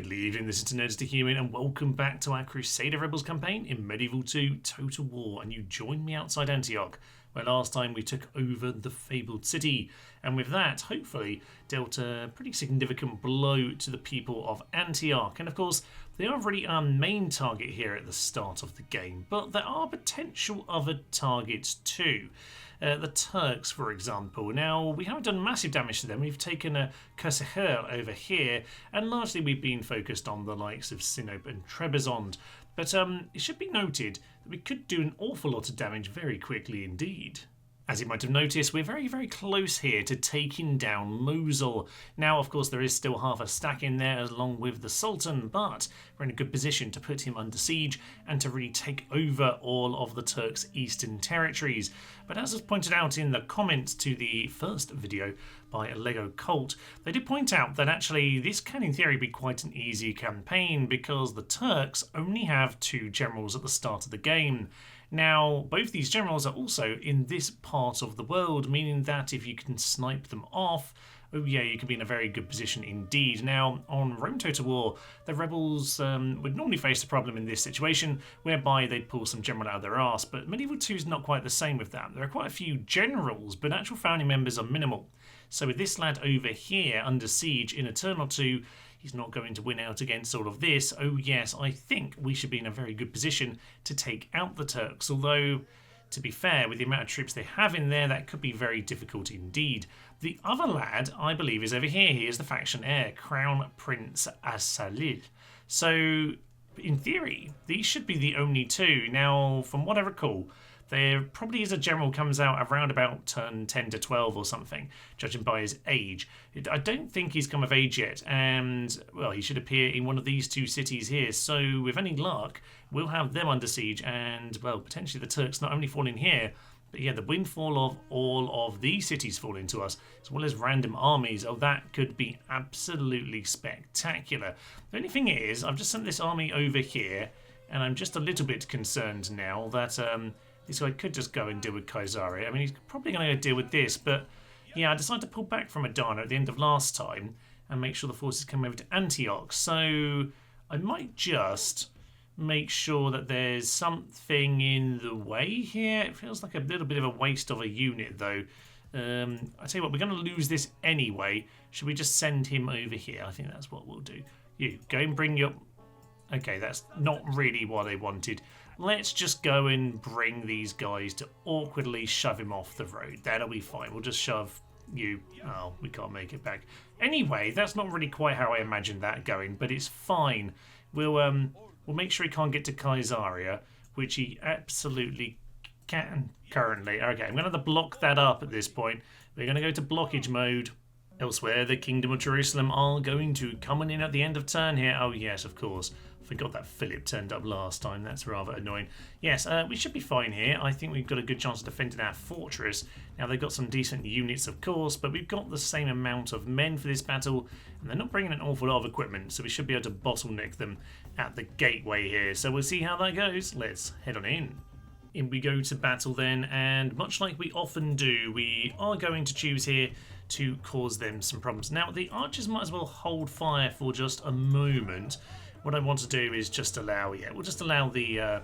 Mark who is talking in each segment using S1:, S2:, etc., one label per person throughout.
S1: good evening, this is Nerds to Human, and welcome back to our Crusader Rebels campaign in Medieval 2 Total War. And you joined me outside Antioch, where last time we took over the fabled city, and with that, hopefully, dealt a pretty significant blow to the people of Antioch. And of course, they are really our main target here at the start of the game, but there are potential other targets too. The Turks, for example. Now, we haven't done massive damage to them. We've taken a Crusader over here, and largely we've been focused on the likes of Sinope and Trebizond. But it should be noted that we could do an awful lot of damage very quickly indeed. As you might have noticed, we're very, very close here to taking down Mosul. Now, of course, there is still half a stack in there along with the Sultan, but we're in a good position to put him under siege and to really take over all of the Turks' eastern territories. But as was pointed out in the comments to the first video by Lego Colt, they did point out that actually this can in theory be quite an easy campaign because the Turks only have 2 generals at the start of the game. Now, both these generals are also in this part of the world, meaning that if you can snipe them off, oh yeah, you can be in a very good position indeed. Now, on Rome Total War, the rebels would normally face a problem in this situation, whereby they'd pull some general out of their arse, but Medieval 2 is not quite the same with that. There are quite a few generals, but actual family members are minimal. So with this lad over here under siege in a turn or two, he's not going to win out against all of this. Oh yes, I think we should be in a very good position to take out the Turks, although, to be fair, with the amount of troops they have in there, that could be very difficult indeed. The other lad, I believe, is over here. He is the faction heir, Crown Prince As-Salil. So, in theory, these should be the only 2. Now, from what I recall, there probably is a general comes out around about turn 10 to 12 or something, judging by his age. I don't think he's come of age yet, and, well, he should appear in one of these 2 cities here. So, with any luck, we'll have them under siege, and, well, potentially the Turks not only fall in here, but yeah, the windfall of all of these cities fall into us, as well as random armies. Oh, that could be absolutely spectacular. The only thing is, I've just sent this army over here, and I'm just a little bit concerned now that this guy could just go and deal with Caesarea. I mean, he's probably going to go deal with this, but yeah, I decided to pull back from Adana at the end of last time and make sure the forces come over to Antioch. So I might just make sure that there's something in the way here. It feels like a little bit of a waste of a unit, though. I tell you what, we're going to lose this anyway. Should we just send him over here? I think that's what we'll do. You, go and bring your... Okay, that's not really what I wanted. Let's just go and bring these guys to awkwardly shove him off the road. That'll be fine. We'll just shove you. Oh, we can't make it back. Anyway, that's not really quite how I imagined that going, but it's fine. We'll make sure he can't get to Caesarea, which he absolutely can currently. Okay, I'm going to have to block that up at this point. We're going to go to blockage mode. Elsewhere, the Kingdom of Jerusalem are going to come in at the end of turn here. Oh yes, of course. Forgot that Philip turned up last time. That's rather annoying. Yes, we should be fine here. I think we've got a good chance of defending our fortress. Now, they've got some decent units, of course, but we've got the same amount of men for this battle, and they're not bringing an awful lot of equipment, so we should be able to bottleneck them at the gateway here. So we'll see how that goes. Let's head on in. In we go to battle then, and much like we often do, we are going to choose here to cause them some problems. Now, the archers might as well hold fire for just a moment. What I want to do is just allow, we'll just allow the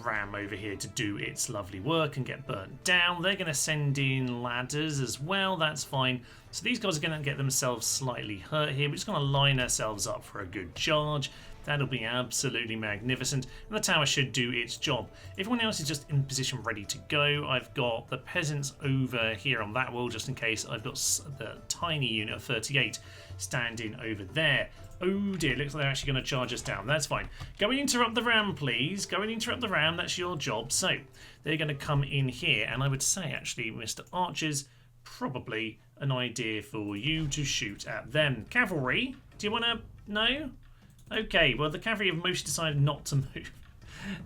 S1: ram over here to do its lovely work and get burnt down. They're going to send in ladders as well, that's fine. So these guys are going to get themselves slightly hurt here. We're just going to line ourselves up for a good charge. That'll be absolutely magnificent, and the tower should do its job. Everyone else is just in position ready to go. I've got the peasants over here on that wall just in case. I've got the tiny unit of 38 standing over there. Oh dear, looks like they're actually going to charge us down. That's fine. Go and interrupt the ram, please. Go and interrupt the ram. That's your job. So they're going to come in here, and I would say, actually, Mr. Archers, probably an idea for you to shoot at them. Cavalry, do you want to... No? Okay, well, the cavalry have mostly decided not to move.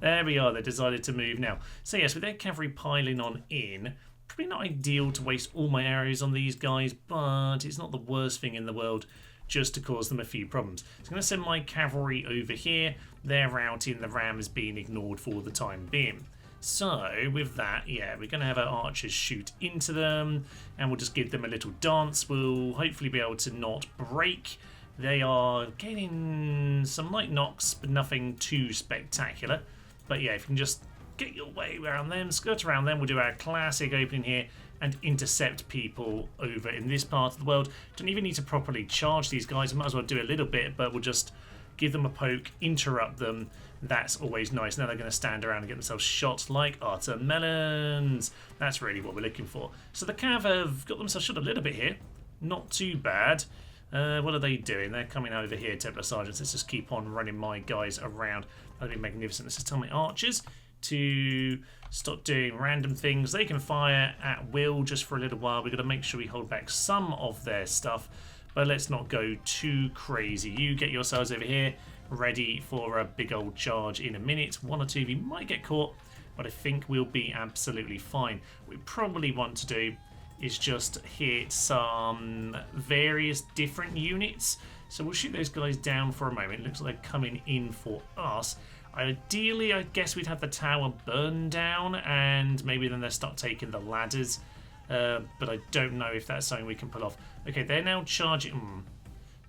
S1: There we are. They decided to move now. So yes, with their cavalry piling on in, probably not ideal to waste all my arrows on these guys, but it's not the worst thing in the world just to cause them a few problems. So I'm going to send my cavalry over here. Their route in the ram is being ignored for the time being. So with that, yeah, we're going to have our archers shoot into them, and we'll just give them a little dance. We'll hopefully be able to not break They are getting some light knocks, but nothing too spectacular. But yeah, if you can just get your way around them, skirt around them, we'll do our classic opening here and intercept people over in this part of the world. Don't even need to properly charge these guys. Might as well do a little bit, but we'll just give them a poke, interrupt them. That's always nice. Now they're going to stand around and get themselves shot like Artermelons. That's really what we're looking for. So the Cav have got themselves shot a little bit here. Not too bad. What are they doing? They're coming over here, Templar Sergeants. Let's just keep on running my guys around. That'll be magnificent. Let's just tell my archers to stop doing random things. They can fire at will just for a little while. We've got to make sure we hold back some of their stuff, but let's not go too crazy. You get yourselves over here ready for a big old charge in a minute. One or two of you might get caught, but I think we'll be absolutely fine. What we probably want to do is just hit some various different units. So we'll shoot those guys down for a moment. It looks like they're coming in for us. Ideally, I guess we'd have the tower burn down and maybe then they'll start taking the ladders. But I don't know if that's something we can pull off. Okay, they're now charging.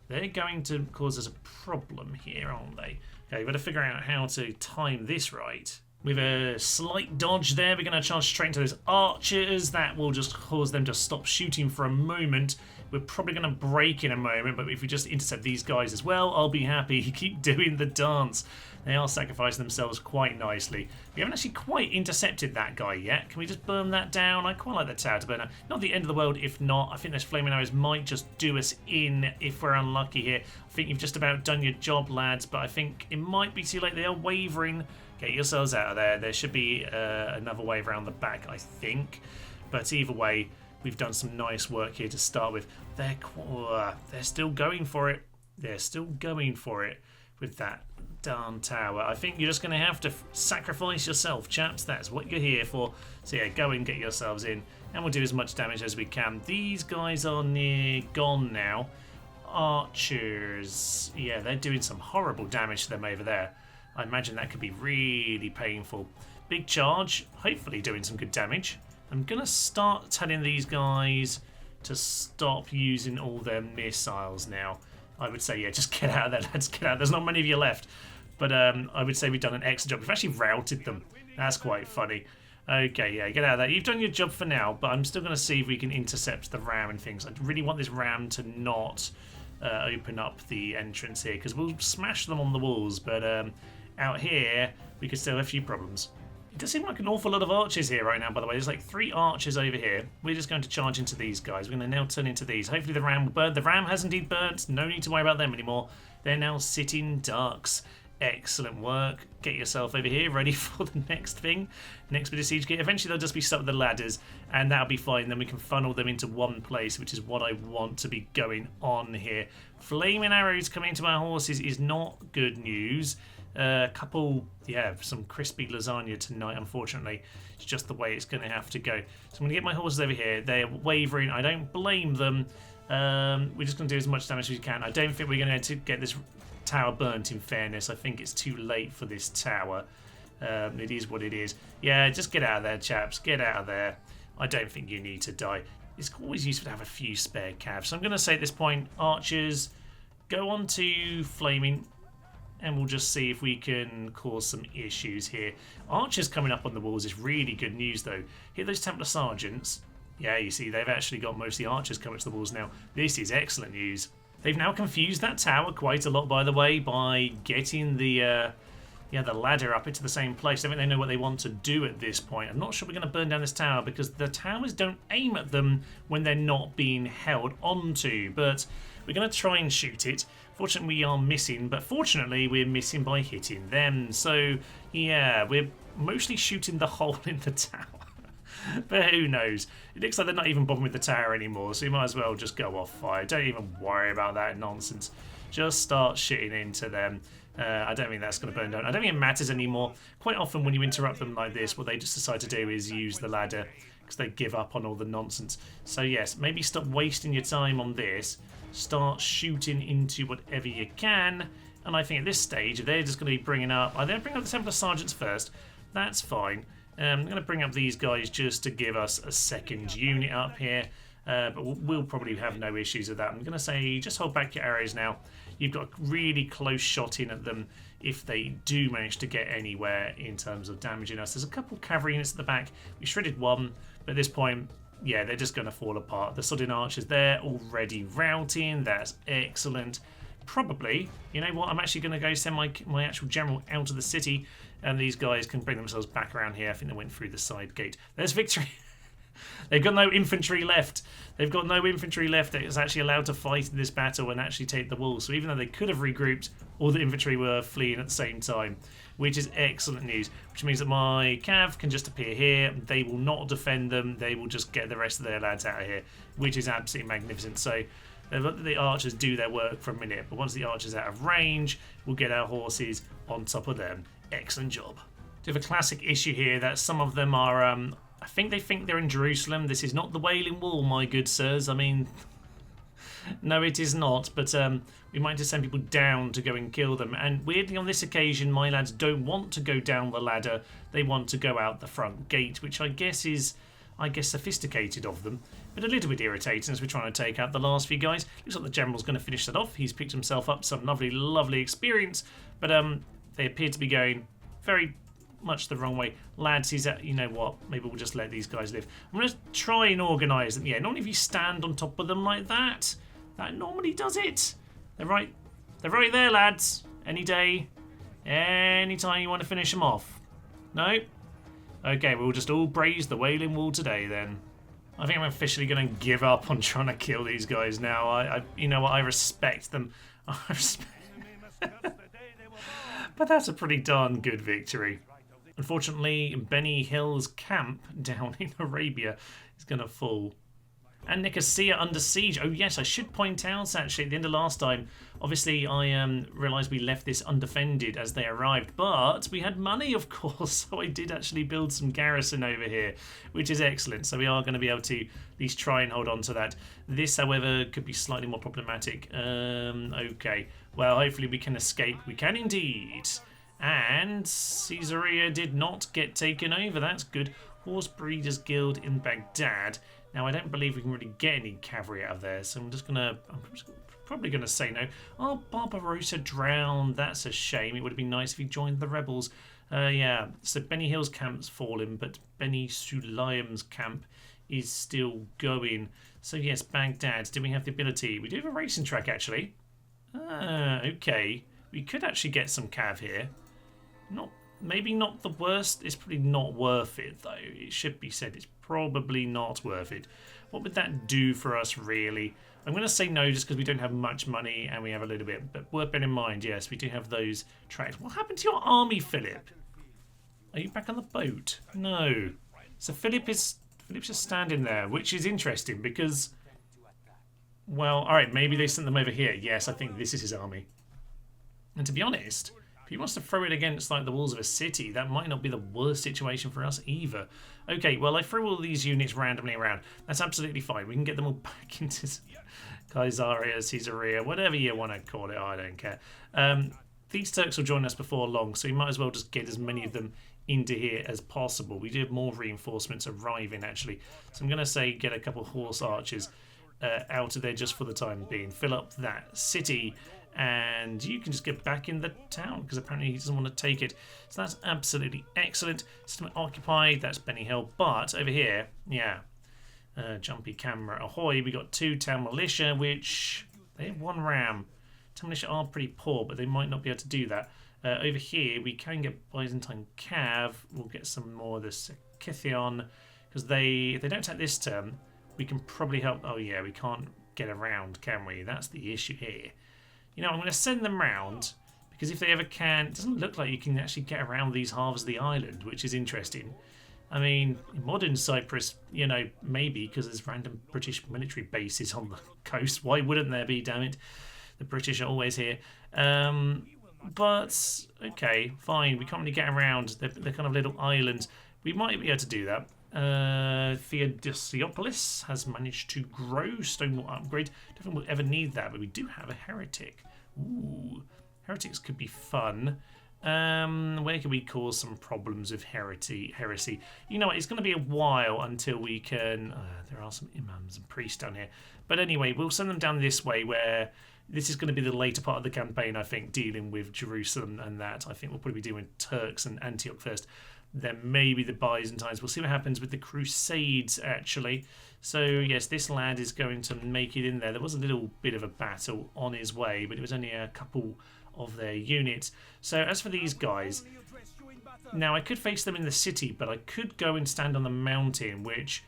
S1: They're going to cause us a problem here, aren't they? Okay, we've got to figure out how to time this right. With a slight dodge there, we're going to charge straight into those archers. That will just cause them to stop shooting for a moment. We're probably going to break in a moment, but if we just intercept these guys as well, I'll be happy. Keep doing the dance. They are sacrificing themselves quite nicely. We haven't actually quite intercepted that guy yet. Can we just burn that down? I quite like the tower to burn down. Not the end of the world if not. I think those flaming arrows might just do us in if we're unlucky here. I think you've just about done your job, lads, but I think it might be too late. They are wavering. Get yourselves out of there. There should be another wave around the back, I think. But either way, we've done some nice work here to start with. They're still going for it. They're still going for it with that darn tower. I think you're just going to have to sacrifice yourself, chaps. That's what you're here for. So yeah, go and get yourselves in, and we'll do as much damage as we can. These guys are near gone now. Archers, yeah, they're doing some horrible damage to them over there. I imagine that could be really painful. Big charge, hopefully doing some good damage. I'm going to start telling these guys to stop using all their missiles now. I would say, yeah, just get out of there. Let's get out. There's not many of you left. But I would say we've done an excellent job. We've actually routed them. That's quite funny. Okay, yeah, get out of there. You've done your job for now, but I'm still going to see if we can intercept the ram and things. I really want this ram to not open up the entrance here, because we'll smash them on the walls, but out here we could still have a few problems. It does seem like an awful lot of archers here right now, by the way. There's like 3 archers over here. We're just going to charge into these guys. We're going to now turn into these. Hopefully the ram will burn. The ram has indeed burnt. No need to worry about them anymore. They're now sitting ducks. Excellent work. Get yourself over here, ready for the next thing. Next bit of siege gear. Eventually they'll just be stuck with the ladders, and that'll be fine. Then we can funnel them into one place, which is what I want to be going on here. Flaming arrows coming into our horses is not good news. Some crispy lasagna tonight, unfortunately. It's just the way it's going to have to go. So I'm going to get my horses over here. They're wavering. I don't blame them. We're just going to do as much damage as we can. I don't think we're going to get this tower burnt, in fairness. I think it's too late for this tower. It is what it is. Yeah, just get out of there, chaps. Get out of there. I don't think you need to die. It's always useful to have a few spare calves. So I'm going to say at this point, archers, go on to flaming, and we'll just see if we can cause some issues here. Archers coming up on the walls is really good news, though. Hit those Templar Sergeants. Yeah, you see, they've actually got most of the archers coming to the walls now. This is excellent news. They've now confused that tower quite a lot, by the way, by getting the ladder up into the same place. I think they know what they want to do at this point. I'm not sure we're going to burn down this tower, because the towers don't aim at them when they're not being held onto. But we're going to try and shoot it. Fortunately, we are missing, but fortunately, we're missing by hitting them. So, yeah, we're mostly shooting the hole in the tower. But who knows? It looks like they're not even bothering with the tower anymore, so you might as well just go off fire. Don't even worry about that nonsense. Just start shitting into them. I don't think that's going to burn down. I don't think it matters anymore. Quite often when you interrupt them like this, what they just decide to do is use the ladder, because they give up on all the nonsense. So yes, maybe stop wasting your time on this. Start shooting into whatever you can. And I think at this stage, if they're just going to be bringing up... I don't bring up the Templar Sergeants first. That's fine. I'm going to bring up these guys just to give us a second unit up here. But we'll probably have no issues with that. I'm going to say just hold back your arrows now. You've got a really close shot in at them if they do manage to get anywhere in terms of damaging us. There's a couple cavalry units at the back. We shredded one, but at this point, yeah, they're just going to fall apart. The Sodden archers there already routing. That's excellent. Probably, you know what, I'm actually going to go send my actual general out of the city, and these guys can bring themselves back around here. I think they went through the side gate. There's victory. They've got no infantry left. They've got no infantry left that is actually allowed to fight in this battle and actually take the wall. So even though they could have regrouped, all the infantry were fleeing at the same time, which is excellent news, which means that my cav can just appear here. They will not defend them. They will just get the rest of their lads out of here, which is absolutely magnificent. So let the archers do their work for a minute, but once the archers are out of range, we'll get our horses on top of them. Excellent job. We have a classic issue here that some of them are, I think they think they're in Jerusalem. This is not the Wailing Wall, my good sirs. I mean, no, it is not, but we might just send people down to go and kill them. And weirdly, on this occasion, my lads don't want to go down the ladder. They want to go out the front gate, which I guess is, sophisticated of them, but a little bit irritating as we're trying to take out the last few guys. Looks like the general's going to finish that off. He's picked himself up some lovely, lovely experience, but they appear to be going very much the wrong way. Lads, he's at, you know what, maybe we'll just let these guys live. I'm going to try and organise them. Yeah, normally if you stand on top of them like that, that normally does it. They're right there, lads. Any day, any time you want to finish them off. No? Okay, we'll just all braze the Wailing Wall today then. I think I'm officially going to give up on trying to kill these guys now. I you know what, I respect them. I respect but that's a pretty darn good victory. Unfortunately, Beni Hill's camp down in Arabia is going to fall. And Nicosia under siege. Oh yes, I should point out actually at the end of last time, obviously I realised we left this undefended as they arrived, but we had money of course, so I did actually build some garrison over here, which is excellent. So we are going to be able to at least try and hold on to that. This, however, could be slightly more problematic. Okay, well hopefully we can escape. We can indeed. And Caesarea did not get taken over. That's good. Horse Breeders Guild in Baghdad. Now, I don't believe we can really get any cavalry out of there, so I'm probably going to say no. Oh, Barbarossa drowned. That's a shame. It would have been nice if he joined the rebels. Yeah, so Beni Hill's camp's fallen, but Beni Sulaim's camp is still going. So, yes, Baghdad. Do we have the ability? We do have a racing track, actually. Okay. We could actually get some cav here. Maybe not the worst. It's probably not worth it, though. It should be said it's probably not worth it. What would that do for us, really? I'm going to say no just because we don't have much money and we have a little bit. But worth bearing in mind, yes, we do have those tracks. What happened to your army, Philip? Are you back on the boat? No. So Philip's just standing there, which is interesting because, well, all right, maybe they sent them over here. Yes, I think this is his army. And to be honest, if he wants to throw it against like the walls of a city, that might not be the worst situation for us either. Okay, well, I threw all these units randomly around. That's absolutely fine. We can get them all back into Caesarea, Caesarea, whatever you want to call it. I don't care. These Turks will join us before long, so we might as well just get as many of them into here as possible. We do have more reinforcements arriving, actually. So I'm going to say get a couple of horse archers out of there just for the time being. Fill up that city. And you can just get back in the town because apparently he doesn't want to take it. So that's absolutely excellent. System occupied, that's Beni Hill. But over here, yeah, jumpy camera ahoy, we got 2 town militia, which they have 1 ram. Town militia are pretty poor, but they might not be able to do that. Over here, we can get Byzantine cav. We'll get some more of the Scythian because they don't take this turn. We can probably help. Oh yeah, we can't get around, can we? That's the issue here. You know, I'm going to send them round because if they ever can, it doesn't look like you can actually get around these halves of the island, which is interesting. I mean, in modern Cyprus, you know, maybe because there's random British military bases on the coast. Why wouldn't there be, damn it? The British are always here. But, okay, fine. We can't really get around. They're kind of little islands. We might be able to do that. Theodosiopolis has managed to grow. Stonewall upgrade. Don't think we'll ever need that, but we do have a heretic. Ooh, heretics could be fun. Where can we cause some problems with heresy? You know what, it's going to be a while until we can... there are some imams and priests down here. But anyway, we'll send them down this way where this is going to be the later part of the campaign, I think, dealing with Jerusalem and that. I think we'll probably be doing Turks and Antioch first. Then maybe the Byzantines. We'll see what happens with the Crusades, actually. So, yes, this lad is going to make it in there. There was a little bit of a battle on his way, but it was only a couple of their units. So, as for these guys, now I could face them in the city, but I could go and stand on the mountain, which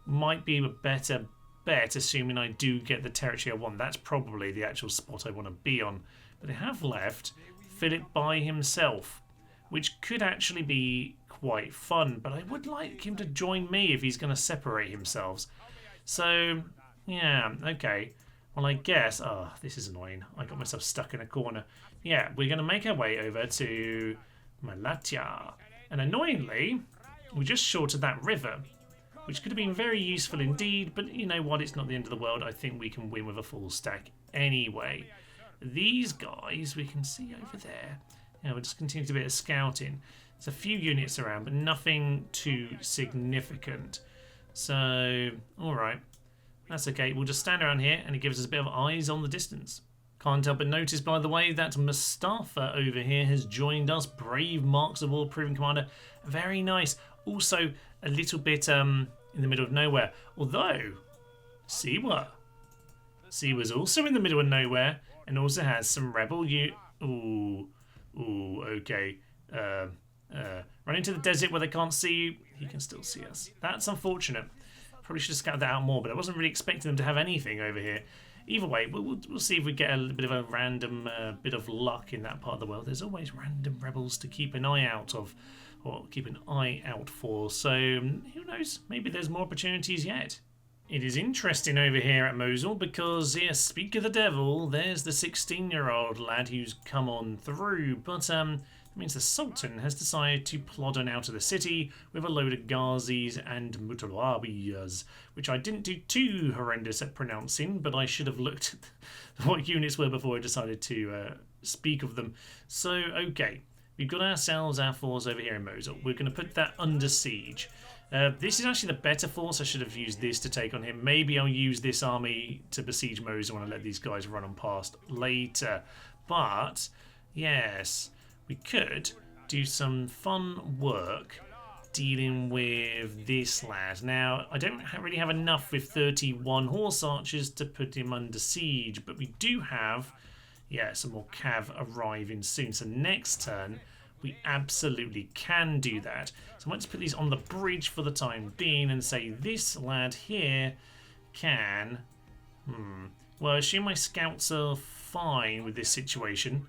S1: might be a better bet, assuming I do get the territory I want. That's probably the actual spot I want to be on. But they have left Philip by himself, which could actually be quite fun, but I would like him to join me if he's going to separate himself. So, yeah, okay. Well, I guess... Oh, this is annoying. I got myself stuck in a corner. Yeah, we're going to make our way over to Malatya. And annoyingly, we just shorted that river, which could have been very useful indeed, but you know what? It's not the end of the world. I think we can win with a full stack anyway. These guys, we can see over there. Yeah, we'll just continue to do a bit of scouting. There's a few units around, but nothing too significant. So, alright. That's okay. We'll just stand around here, and it gives us a bit of eyes on the distance. Can't help but notice, by the way, that Mustafa over here has joined us. Brave Marks of War, proven commander. Very nice. Also, a little bit in the middle of nowhere. Although, Siwa is also in the middle of nowhere, and also has some rebel Ooh, okay. Run into the desert where they can't see you. He can still see us. That's unfortunate. Probably should have scouted that out more, but I wasn't really expecting them to have anything over here. Either way, we'll see if we get a little bit of a random bit of luck in that part of the world. There's always random rebels to keep an eye out of, or keep an eye out for. So, who knows? Maybe there's more opportunities yet. It is interesting over here at Mosul because, yes, speak of the devil, there's the 16-year-old lad who's come on through, but it means the Sultan has decided to plod on out of the city with a load of Ghazis and Mutalawiyas, which I didn't do too horrendous at pronouncing, but I should have looked at what units were before I decided to speak of them. So, okay, we've got ourselves our force over here in Mosul. We're going to put that under siege. This is actually the better force. I should have used this to take on him. Maybe I'll use this army to besiege Mosul when I let these guys run on past later. But, yes, we could do some fun work dealing with this lad. Now, I don't really have enough with 31 horse archers to put him under siege, but we do have, yeah, some more cav arriving soon. So next turn, we absolutely can do that. So I might just put these on the bridge for the time being and say this lad here can... Well, I assume my scouts are fine with this situation.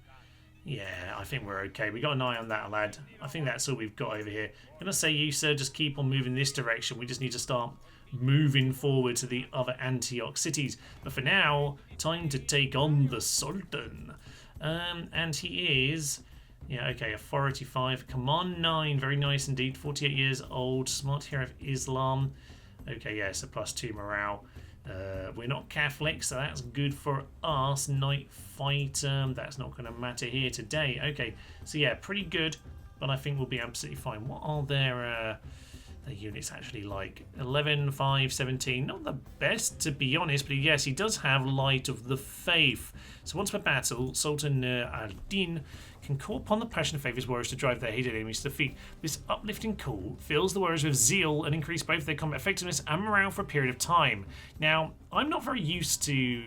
S1: Yeah, I think we're okay. We got an eye on that lad. I think that's all we've got over here. I'm going to say you, sir, just keep on moving this direction. We just need to start moving forward to the other Antioch cities. But for now, time to take on the Sultan. And he is... Yeah, okay, authority 5, command 9, very nice indeed, 48 years old, smart hero of Islam. Okay, yeah, so +2 morale. We're not Catholic, so that's good for us. Night fighter, that's not going to matter here today. Okay, so yeah, pretty good, but I think we'll be absolutely fine. What are their units actually like? 11, 5, 17, not the best to be honest, but yes, he does have Light of the Faith. So once per battle, Sultan al-Din can call upon the passion of his warriors to drive their hated enemies to defeat. This uplifting call fills the warriors with zeal and increase both their combat effectiveness and morale for a period of time. Now, I'm not very used to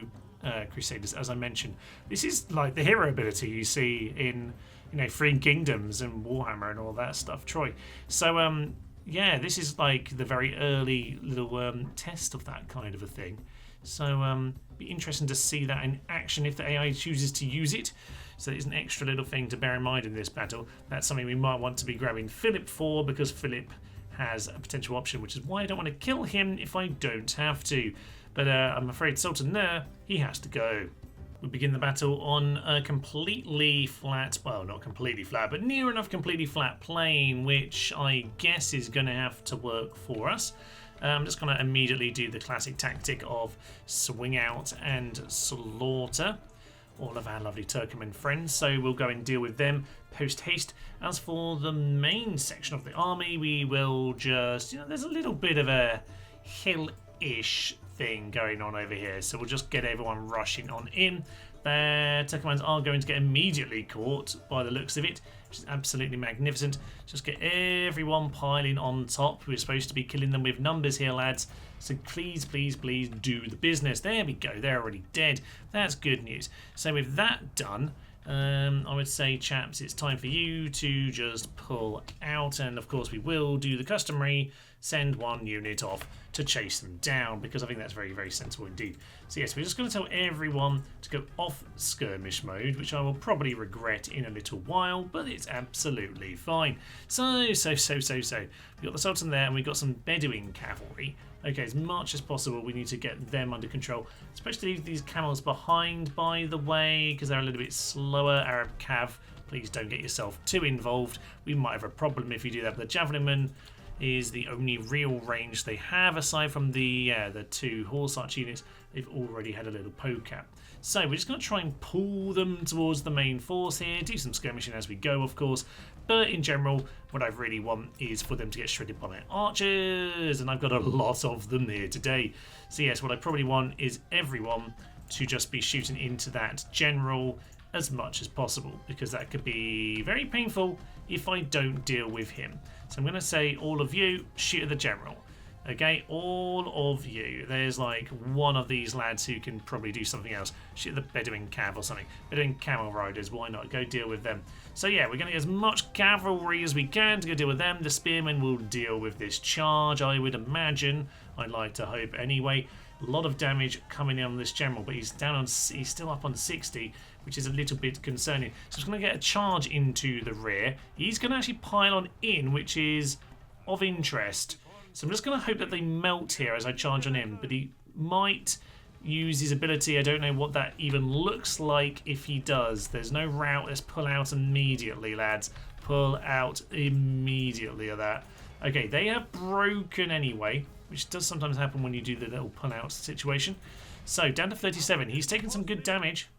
S1: Crusaders, as I mentioned. This is like the hero ability you see in, you know, Three Kingdoms and Warhammer and all that stuff, Troy. So, yeah, this is like the very early little test of that kind of a thing. So, be interesting to see that in action if the AI chooses to use it. So it's an extra little thing to bear in mind in this battle. That's something we might want to be grabbing Philip for, because Philip has a potential option, which is why I don't want to kill him if I don't have to. But I'm afraid Sultan there, he has to go. We begin the battle on a completely flat, well, not completely flat, but near enough completely flat plain, which I guess is going to have to work for us. I'm just going to immediately do the classic tactic of swing out and slaughter. all of our lovely Turkmen friends, so we'll go and deal with them post haste. As for the main section of the army, we will just, there's a little bit of a hill-ish thing going on over here, so we'll just get everyone rushing on in. Their Turkmens are going to get immediately caught by the looks of it, which is absolutely magnificent. Just get everyone piling on top. We're supposed to be killing them with numbers here, lads. So please, please, please do the business. There we go. They're already dead. That's good news. So with that done, I would say, chaps, it's time for you to just pull out. And of course, we will do the customary send one unit off to chase them down, because I think that's very, very sensible indeed. So yes, we're just going to tell everyone to go off skirmish mode, which I will probably regret in a little while, but it's absolutely fine. So. We've got the Sultan there, and we've got some Bedouin cavalry. Okay, as much as possible, we need to get them under control, especially these camels behind, by the way, because they're a little bit slower. Arab cav, please don't get yourself too involved. We might have a problem if you do that. The javelinmen is the only real range they have, aside from the two horse arch units. They've already had a little poke at. So we're just going to try and pull them towards the main force here, do some skirmishing as we go, of course, but in general, what I really want is for them to get shredded by my archers, and I've got a lot of them here today. So yes, what I probably want is everyone to just be shooting into that general as much as possible, because that could be very painful if I don't deal with him. So I'm going to say, all of you, shoot at the general. Okay, all of you. There's like one of these lads who can probably do something else. Shoot the Bedouin cav or something. Bedouin camel riders, why not? Go deal with them. So yeah, we're going to get as much cavalry as we can to go deal with them. The spearmen will deal with this charge, I would imagine. I'd like to hope anyway. A lot of damage coming in on this general, but he's still up on 60, which is a little bit concerning. So he's going to get a charge into the rear. He's going to actually pile on in, which is of interest. So I'm just going to hope that they melt here as I charge on him, but he might use his ability. I don't know what that even looks like if he does. There's no route. Let's pull out immediately, lads. Pull out immediately of that. Okay, they have broken anyway, which does sometimes happen when you do the little pull out situation. So down to 37. He's taken some good damage,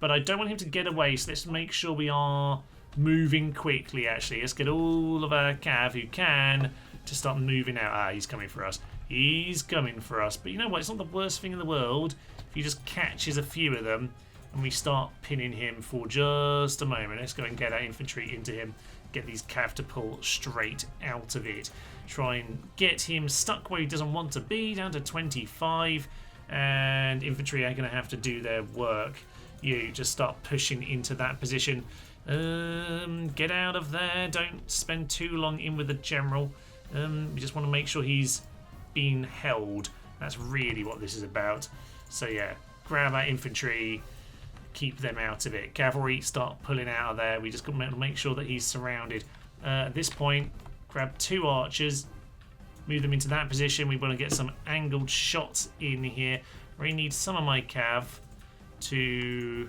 S1: but I don't want him to get away, so let's make sure we are moving quickly, actually. Let's get all of our cav who can to start moving out. Ah, he's coming for us. He's coming for us. But you know what? It's not the worst thing in the world if he just catches a few of them and we start pinning him for just a moment. Let's go and get our infantry into him. Get these cav to pull straight out of it. Try and get him stuck where he doesn't want to be, down to 25. And infantry are going to have to do their work. You just start pushing into that position. Get out of there. Don't spend too long in with the general. We just want to make sure he's being held. That's really what this is about. So yeah, grab our infantry, keep them out of it. Cavalry, start pulling out of there. We just got to make sure that he's surrounded. At this point, grab two archers, move them into that position. We want to get some angled shots in here. We need some of my cav to,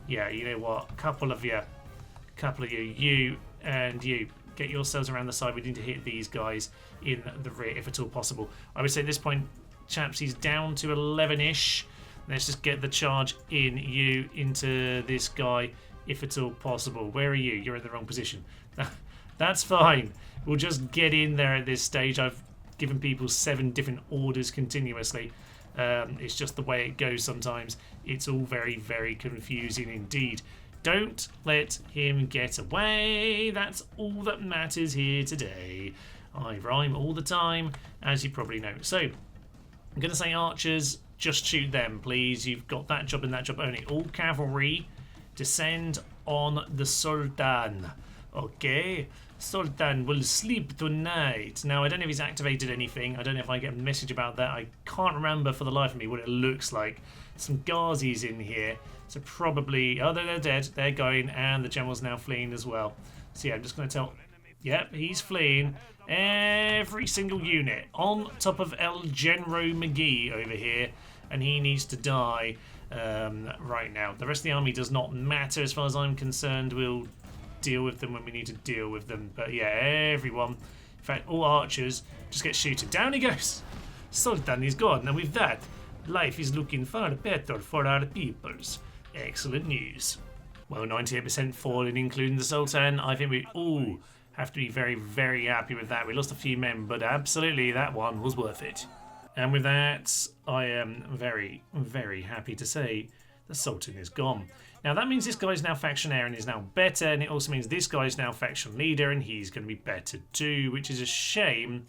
S1: yeah, you know what, a couple of you, you and you. Get yourselves around the side. We need to hit these guys in the rear if at all possible. I would say at this point, chaps, he's down to 11-ish. Let's just get the charge in you into this guy if at all possible. Where are you? You're in the wrong position. That's fine. We'll just get in there at this stage. I've given people 7 different orders continuously. It's just the way it goes sometimes. It's all very, very confusing indeed. Don't let him get away. That's all that matters here today. I rhyme all the time, as you probably know. So, I'm going to say archers, just shoot them, please. You've got that job and that job only. All cavalry, descend on the Sultan. Okay, Sultan will sleep tonight. Now, I don't know if he's activated anything. I don't know if I get a message about that. I can't remember for the life of me what it looks like. Some Ghazis in here. So probably, oh, they're dead. They're going, and the general's now fleeing as well. So yeah, I'm just going to tell, yep, he's fleeing. Every single unit on top of El Genro McGee over here, and he needs to die right now. The rest of the army does not matter as far as I'm concerned. We'll deal with them when we need to deal with them. But yeah, everyone, in fact, all archers, just get shooting. Down he goes. Sultan is gone, and with that, life is looking far better for our peoples. Excellent news. Well, 98% falling, including the Sultan. I think we all have to be very, very happy with that. We lost a few men, but absolutely that one was worth it. And with that, I am very, very happy to say the Sultan is gone. Now that means this guy is now factionaire and is now better, and it also means this guy is now faction leader and he's going to be better too, which is a shame,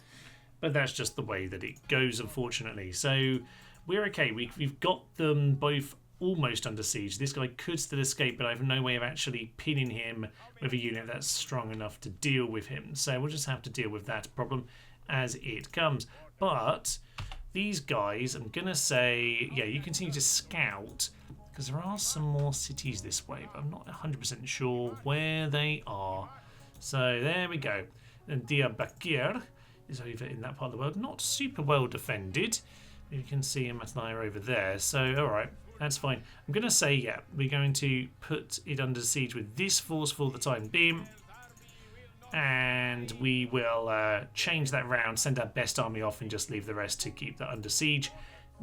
S1: but that's just the way that it goes, unfortunately. So we're okay. We've got them both almost under siege. This guy could still escape, but I have no way of actually pinning him with a unit that's strong enough to deal with him. So we'll just have to deal with that problem as it comes. But these guys, I'm going to say, yeah, you continue to scout, because there are some more cities this way, but I'm not 100% sure where they are. So there we go. And Diyarbakir is over in that part of the world. Not super well defended. You can see Matnaya over there. So, all right, that's fine. I'm going to say, yeah, we're going to put it under siege with this force for the time being. And we will change that round, send our best army off and just leave the rest to keep that under siege.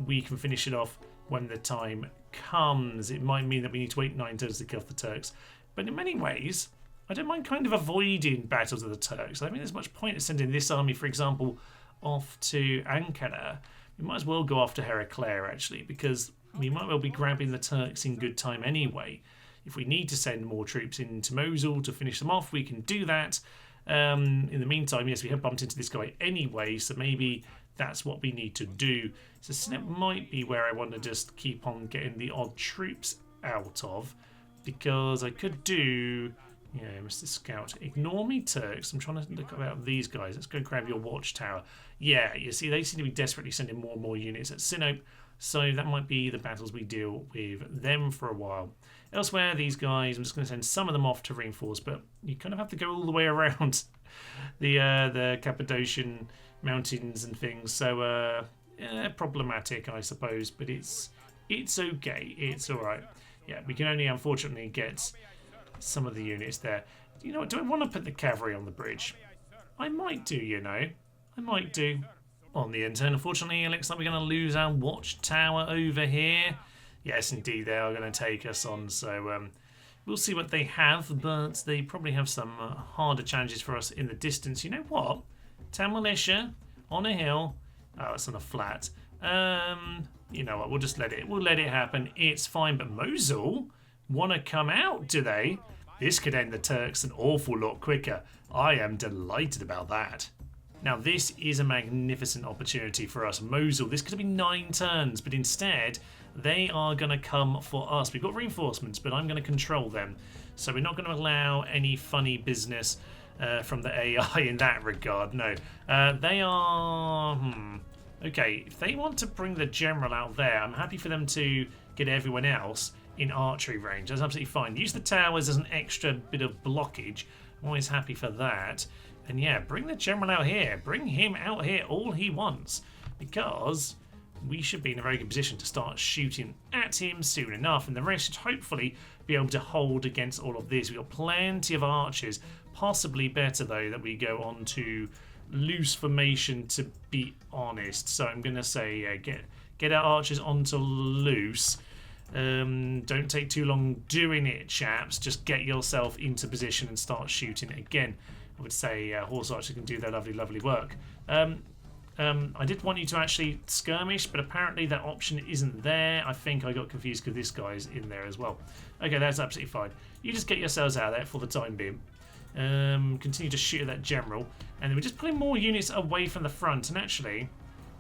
S1: We can finish it off when the time comes. It might mean that we need to wait 9 turns to kill off the Turks. But in many ways, I don't mind kind of avoiding battles with the Turks. I don't think there's much point in sending this army, for example, off to Ankara. We might as well go after Heraclea, actually, because we might well be grabbing the Turks in good time anyway. If we need to send more troops into Mosul to finish them off, we can do that. In the meantime, yes, we have bumped into this guy anyway, so maybe that's what we need to do. So Sinep might be where I want to just keep on getting the odd troops out of, because I could do... Yeah, Mr. Scout. Ignore me, Turks. I'm trying to look about these guys. Let's go grab your watchtower. Yeah, you see, they seem to be desperately sending more and more units at Sinope, so that might be the battles we deal with them for a while. Elsewhere, these guys, I'm just going to send some of them off to reinforce, but you kind of have to go all the way around the Cappadocian mountains and things, so yeah, problematic, I suppose, but it's okay. It's all right. Yeah, we can only, unfortunately, get some of the units there. You know what? Do I want to put the cavalry on the bridge? I might do, you know. I might do. On the end turn, unfortunately, it looks like we're going to lose our watchtower over here. Yes, indeed, they are going to take us on. So we'll see what they have, but they probably have some harder challenges for us in the distance. You know what? Town militia on a hill. Oh, it's on a flat. You know what? We'll just let it happen. It's fine. But Mosul want to come out, do they? This could end the Turks an awful lot quicker. I am delighted about that. Now this is a magnificent opportunity for us. Mosul, this could have been 9 turns, but instead they are going to come for us. We've got reinforcements, but I'm going to control them. So we're not going to allow any funny business from the AI in that regard. No, they are... Okay, if they want to bring the general out there, I'm happy for them to get everyone else in archery range. That's absolutely fine. Use the towers as an extra bit of blockage. I'm always happy for that. And yeah, bring the general out here. Bring him out here all he wants, because we should be in a very good position to start shooting at him soon enough, and the rest should hopefully be able to hold against all of this. We've got plenty of archers. Possibly better, though, that we go on to loose formation, to be honest. So I'm going to say get our archers onto loose. Don't take too long doing it, chaps. Just get yourself into position and start shooting again. I would say horse archers can do their lovely, lovely work. I did want you to actually skirmish, but apparently that option isn't there. I think I got confused because this guy's in there as well. Okay, that's absolutely fine. You just get yourselves out of there for the time being. Continue to shoot at that general, and then we're just putting more units away from the front, and actually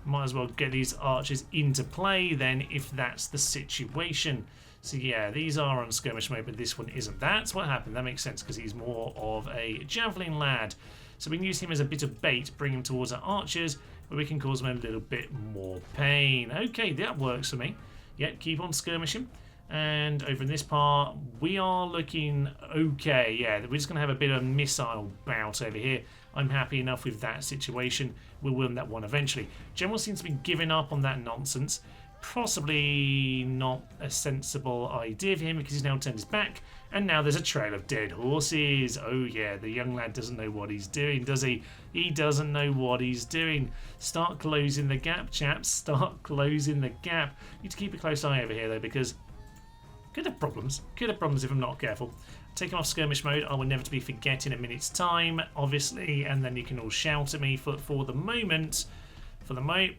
S1: might as well get these archers into play then, if that's the situation. So yeah, these are on skirmish mode, but this one isn't. That's what happened. That makes sense, because he's more of a javelin lad. So we can use him as a bit of bait, bring him towards our archers, where we can cause them a little bit more pain. Okay, that works for me. Yeah, keep on skirmishing. And over in this part, we are looking okay. Yeah, we're just going to have a bit of a missile bout over here. I'm happy enough with that situation. We'll win that one eventually. General seems to be giving up on that nonsense. Possibly not a sensible idea of him, because he's now turned his back, and now there's a trail of dead horses. Oh yeah, the young lad doesn't know what he's doing, does he? He doesn't know what he's doing. Start closing the gap, chaps. Start closing the gap. You need to keep a close eye over here, though, because Could have problems. Could have problems if I'm not careful. Take him off skirmish mode. I will never to be forgetting a minute's time, obviously, and then you can all shout at me for the moment. For the moment.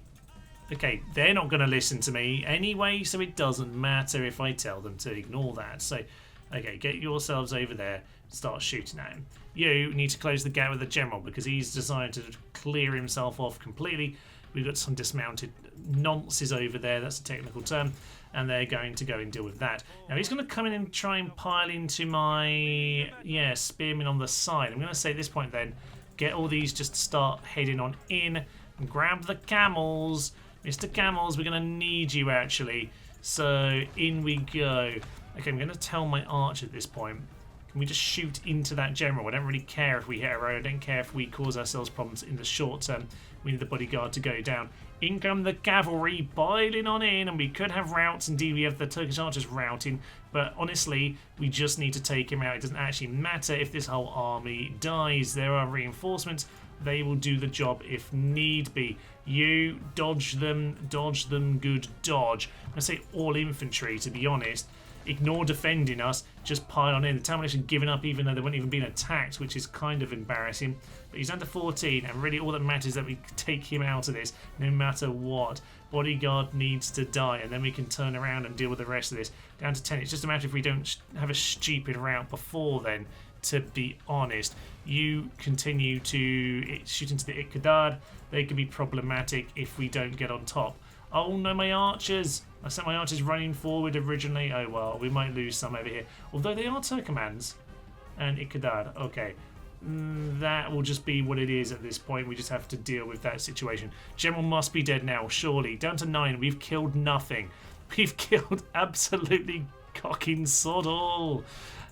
S1: Okay, they're not going to listen to me anyway, so it doesn't matter if I tell them to ignore that. So, okay, get yourselves over there. Start shooting at him. You need to close the gap with the general because he's decided to clear himself off completely. We've got some dismounted nonces over there. That's a technical term. And they're going to go and deal with that. Now, he's going to come in and try and pile into my, spearmen on the side. I'm going to say at this point then, get all these just to start heading on in and grab the camels. Mr. Camels, we're going to need you, actually. So, in we go. Okay, I'm going to tell my archer at this point. Can we just shoot into that general? I don't really care if we hit a road. I don't care if we cause ourselves problems in the short term. We need the bodyguard to go down. In come the cavalry, biling on in, and we could have routes. Indeed, we have the Turkish archers routing, but honestly, we just need to take him out. It doesn't actually matter if this whole army dies. There are reinforcements. They will do the job if need be. You dodge them, good dodge. I say all infantry, to be honest. Ignore defending us, just pile on in. The town militia giving up even though they weren't even being attacked, which is kind of embarrassing. But he's under 14, and really all that matters is that we take him out of this, no matter what. Bodyguard needs to die, and then we can turn around and deal with the rest of this. Down to 10. It's just a matter if we don't have a stupid route before then, to be honest. You continue to shoot into the Iqadar. They can be problematic if we don't get on top. Oh no, my archers! I sent my archers running forward originally. Oh well, we might lose some over here. Although they are Turkomans and Iqadar. Okay. That will just be what it is at this point. We just have to deal with that situation. General must be dead now, surely. Down to 9. We've killed nothing. We've killed absolutely cocking sod all.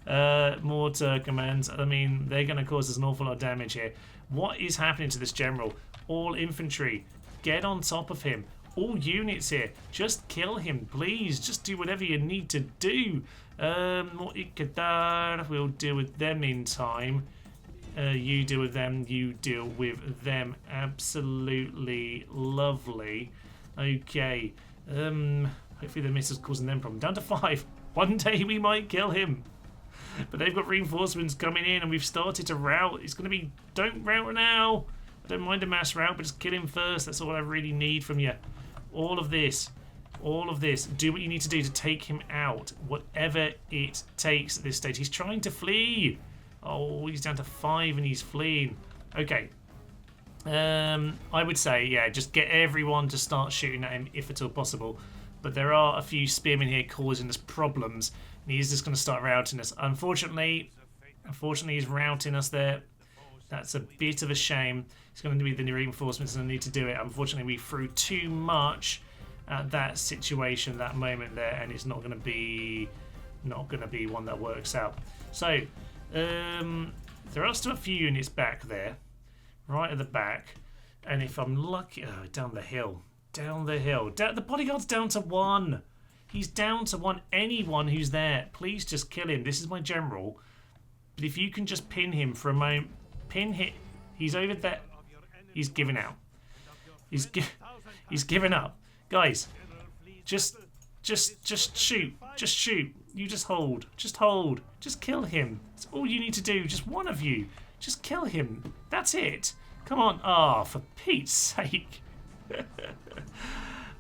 S1: More Turkomans. I mean, they're going to cause us an awful lot of damage here. What is happening to this general? All infantry, get on top of him. All units here, just kill him, please. Just do whatever you need to do. More Iqadar, we'll deal with them in time. You deal with them, you deal with them. Absolutely lovely. Okay. Hopefully the miss is causing them problem. Down to 5. One day we might kill him. But they've got reinforcements coming in and we've started to rout. It's going to be, don't rout now. I don't mind a mass rout, but just kill him first. That's all I really need from you. All of this. Do what you need to do to take him out. Whatever it takes at this stage. He's trying to flee. Oh, he's down to 5 and he's fleeing. Okay. I would say, yeah, just get everyone to start shooting at him if at all possible. But there are a few spearmen here causing us problems. And he's just going to start routing us. Unfortunately, he's routing us there. That's a bit of a shame. It's going to be the reinforcements and I need to do it. Unfortunately, we threw too much at that situation, that moment there, and it's not going to be one that works out. So, there are still a few units back there, right at the back. And if I'm lucky, down the hill. The bodyguard's down to 1. He's down to 1. Anyone who's there, please just kill him. This is my general. But if you can just pin him for a moment, pin hit. He's over there. He's given out. He's given up. Guys, just shoot. Just shoot. You just hold. Just kill him. That's all you need to do. Just one of you. Just kill him. That's it. Come on. Ah, for Pete's sake.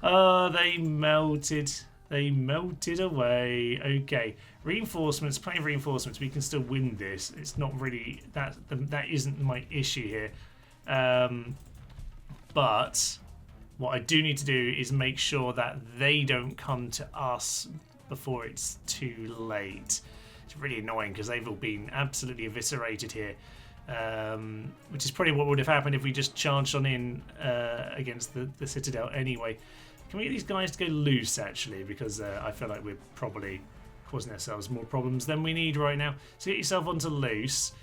S1: They melted. They melted away. Okay. Reinforcements, plenty of reinforcements. We can still win this. It's not really that isn't my issue here. But what I do need to do is make sure that they don't come to us before it's too late. It's really annoying because they've all been absolutely eviscerated here. Which is probably what would have happened if we just charged on in against the Citadel anyway. Can we get these guys to go loose, actually? Because I feel like we're probably causing ourselves more problems than we need right now. So get yourself onto loose.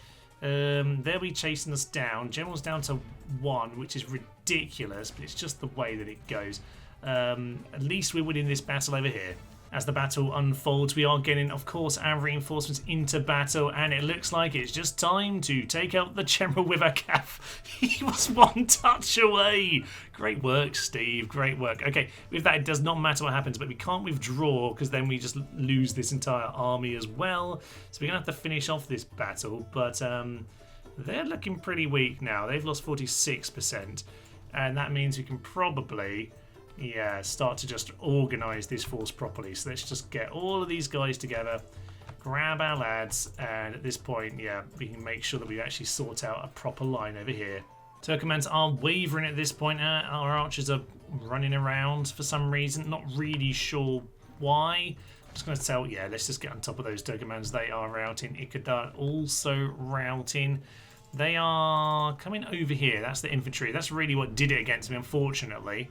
S1: They'll be chasing us down. General's down to 1, which is ridiculous, but it's just the way that it goes. At least we're winning this battle over here. As the battle unfolds, we are getting, of course, our reinforcements into battle, and it looks like it's just time to take out the general with a calf. He was one touch away. Great work, Steve. Great work. Okay, with that, it does not matter what happens, but we can't withdraw because then we just lose this entire army as well. So we're going to have to finish off this battle, but they're looking pretty weak now. They've lost 46%, and that means we can probably... yeah, start to just organise this force properly. So let's just get all of these guys together, grab our lads, and at this point, yeah, we can make sure that we actually sort out a proper line over here. Turkomans are wavering at this point. Our archers are running around for some reason. Not really sure why. I'm just going to tell, yeah, let's just get on top of those Turkomans. They are routing. Ikadar also routing. They are coming over here. That's the infantry. That's really what did it against me, unfortunately.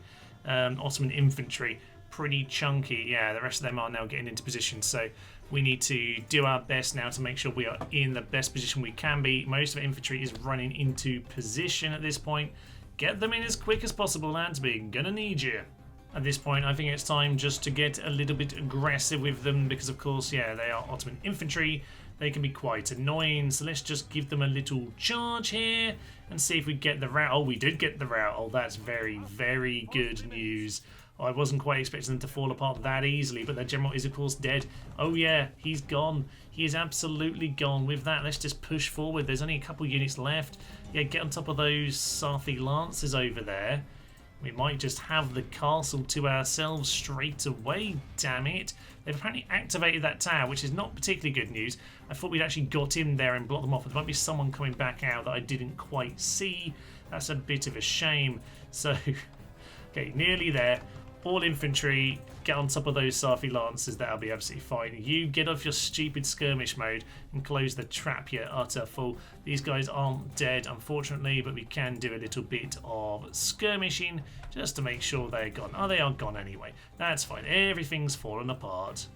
S1: Ottoman infantry, pretty chunky. Yeah, the rest of them are now getting into position, so we need to do our best now to make sure we are in the best position we can be. Most of the infantry is running into position at this point. Get them in as quick as possible, lads. We're gonna need you. At this point, I think it's time just to get a little bit aggressive with them because, of course, yeah, they are Ottoman infantry. They can be quite annoying, so let's just give them a little charge here and see if we get the rout. Oh, we did get the rout. Oh, that's very, very good news. I wasn't quite expecting them to fall apart that easily, but their general is, of course, dead. Oh, yeah, he's gone. He is absolutely gone. With that, let's just push forward. There's only a couple units left. Yeah, get on top of those Sarthi Lancers over there. We might just have the castle to ourselves straight away, damn it. They've apparently activated that tower, which is not particularly good news. I thought we'd actually got in there and blocked them off. There might be someone coming back out that I didn't quite see. That's a bit of a shame. So, okay, nearly there. All infantry, get on top of those Sarthi Lancers. That'll be absolutely fine. You get off your stupid skirmish mode and close the trap, you utter fool. These guys aren't dead, unfortunately, but we can do a little bit of skirmishing just to make sure they're gone. Oh, they are gone anyway. That's fine. Everything's fallen apart.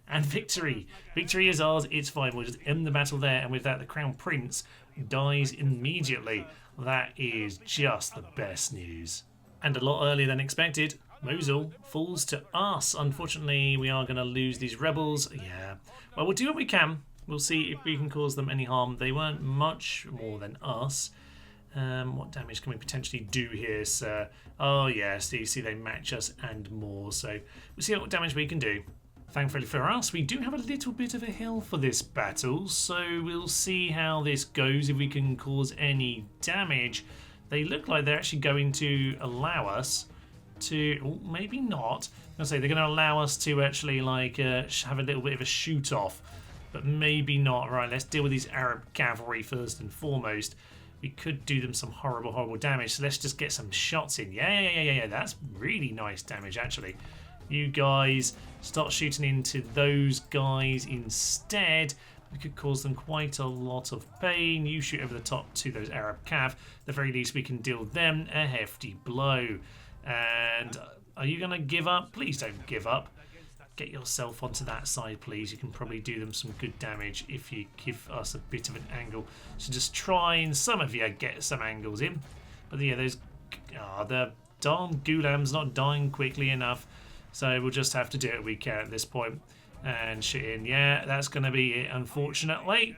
S1: And victory. Victory is ours. It's fine. We'll just end the battle there. And with that, the Crown Prince dies immediately. That is just the best news. And a lot earlier than expected, Mosul falls to us. Unfortunately, we are going to lose these rebels. Yeah. Well, we'll do what we can. We'll see if we can cause them any harm. They weren't much more than us. What damage can we potentially do here, sir? Oh, yes. You see, they match us and more. So we'll see what damage we can do. Thankfully for us, we do have a little bit of a hill for this battle. So we'll see how this goes, if we can cause any damage. They look like they're actually going to allow us to, oh, maybe not. I'm gonna say they're going to allow us to actually like have a little bit of a shoot off, but maybe not. Right, let's deal with these Arab cavalry first and foremost. We could do them some horrible, horrible damage. So let's just get some shots in. Yeah. That's really nice damage actually. You guys start shooting into those guys instead. We could cause them quite a lot of pain. You shoot over the top to those Arab cav. At the very least, we can deal them a hefty blow. And are you going to give up? Please don't give up. Get yourself onto that side, please. You can probably do them some good damage if you give us a bit of an angle. So just try and some of you get some angles in. But yeah, those the darn Ghulam's not dying quickly enough. So we'll just have to do what we can at this point. And shit in. Yeah, that's going to be it, unfortunately.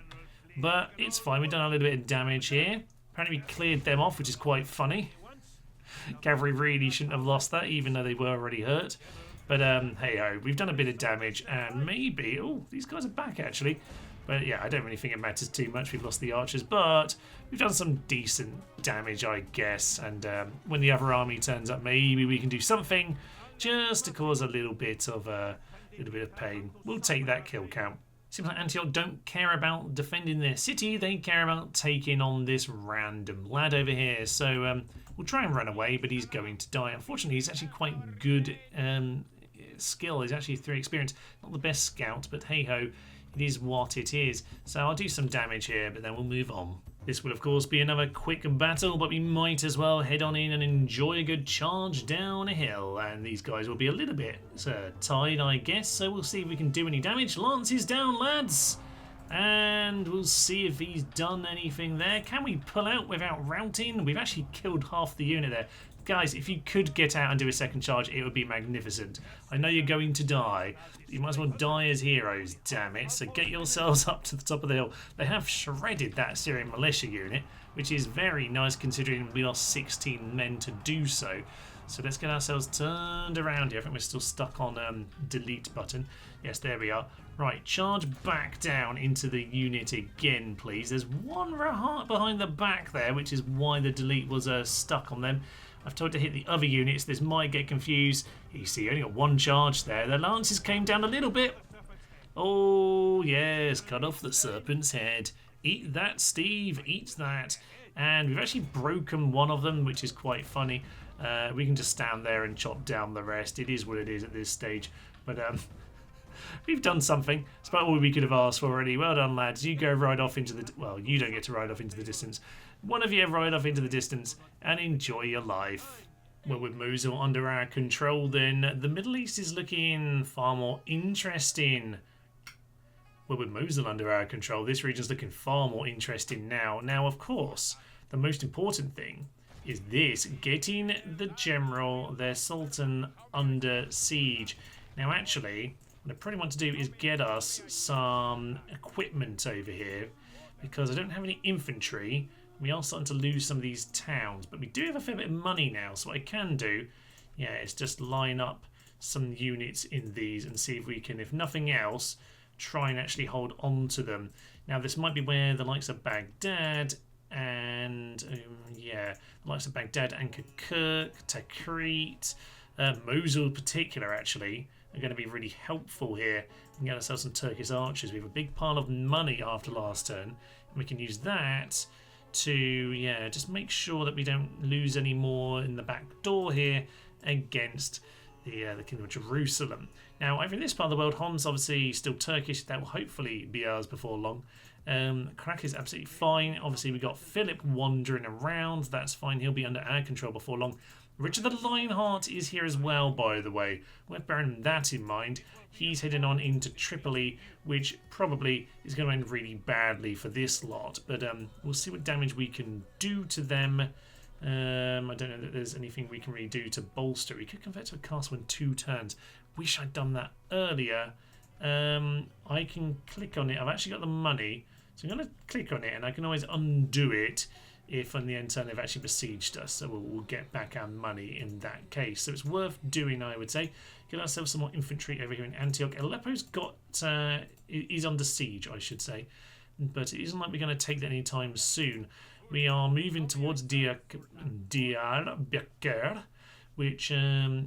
S1: But it's fine. We've done a little bit of damage here. Apparently we cleared them off, which is quite funny. Cavalry really shouldn't have lost that, even though they were already hurt. But hey-ho, we've done a bit of damage. And maybe... oh, these guys are back, actually. But yeah, I don't really think it matters too much. We've lost the archers. But we've done some decent damage, I guess. And when the other army turns up, maybe we can do something just to cause a little bit of pain. We'll take that kill count. Seems like Antioch don't care about defending their city. They care about taking on this random lad over here. So we'll try and run away, but he's going to die. Unfortunately, he's actually quite good skill. He's actually 3 experience. Not the best scout, but hey-ho, it is what it is. So I'll do some damage here, but then we'll move on. This will, of course, be another quick battle, but we might as well head on in and enjoy a good charge down a hill. And these guys will be a little bit tied, I guess, so we'll see if we can do any damage. Lance is down, lads! And we'll see if he's done anything there. Can we pull out without routing? We've actually killed half the unit there. Guys, if you could get out and do a second charge, it would be magnificent. I know you're going to die. You might as well die as heroes, damn it. So get yourselves up to the top of the hill. They have shredded that Syrian militia unit, which is very nice considering we lost 16 men to do so. So let's get ourselves turned around here. I think we're still stuck on delete button. Yes, there we are. Right, charge back down into the unit again, please. There's one heart behind the back there, which is why the delete was stuck on them. I've told to hit the other units. This might get confused. You see, only got one charge there. The lances came down a little bit. Oh, yes, cut off the serpent's head. Eat that, Steve, eat that. And we've actually broken one of them, which is quite funny. We can just stand there and chop down the rest. It is what it is at this stage. But we've done something. It's about all we could have asked for already. Well done, lads. You go right off into the... Well, you don't get to ride off into the distance. One of you ride off into the distance and enjoy your life. Well, with Mosul under our control, then the Middle East is looking far more interesting. Well, with Mosul under our control, this region's looking far more interesting now. Now, of course, the most important thing is this, getting the general, their sultan, under siege. Now, actually, what I probably want to do is get us some equipment over here, because I don't have any infantry. We are starting to lose some of these towns, but we do have a fair bit of money now, so what I can do, yeah, is just line up some units in these and see if we can, if nothing else, try and actually hold on to them. Now, this might be where the likes of Baghdad and, yeah, the likes of Baghdad and Kirkuk, Tikrit, Mosul in particular, actually, are going to be really helpful here. We can get ourselves some Turkish archers. We have a big pile of money after last turn, and we can use that to, yeah, just make sure that we don't lose any more in the back door here against the Kingdom of Jerusalem. Now, over in this part of the world, Hom's obviously still Turkish. That will hopefully be ours before long. Crack is absolutely fine. Obviously, we got Philip wandering around. That's fine. He'll be under our control before long. Richard the Lionheart is here as well, by the way. We're bearing that in mind. He's heading on into Tripoli, which probably is going to end really badly for this lot. But we'll see what damage we can do to them. I don't know that there's anything we can really do to bolster. We could convert to a castle in 2 turns. Wish I'd done that earlier. I can click on it. I've actually got the money. So I'm going to click on it, and I can always undo it if on the end turn they've actually besieged us. So we'll get back our money in that case. So it's worth doing, I would say. Get ourselves some more infantry over here in Antioch. Aleppo's got... is under siege, I should say. But it isn't like we're going to take that anytime soon. We are moving towards Diyarbakir, which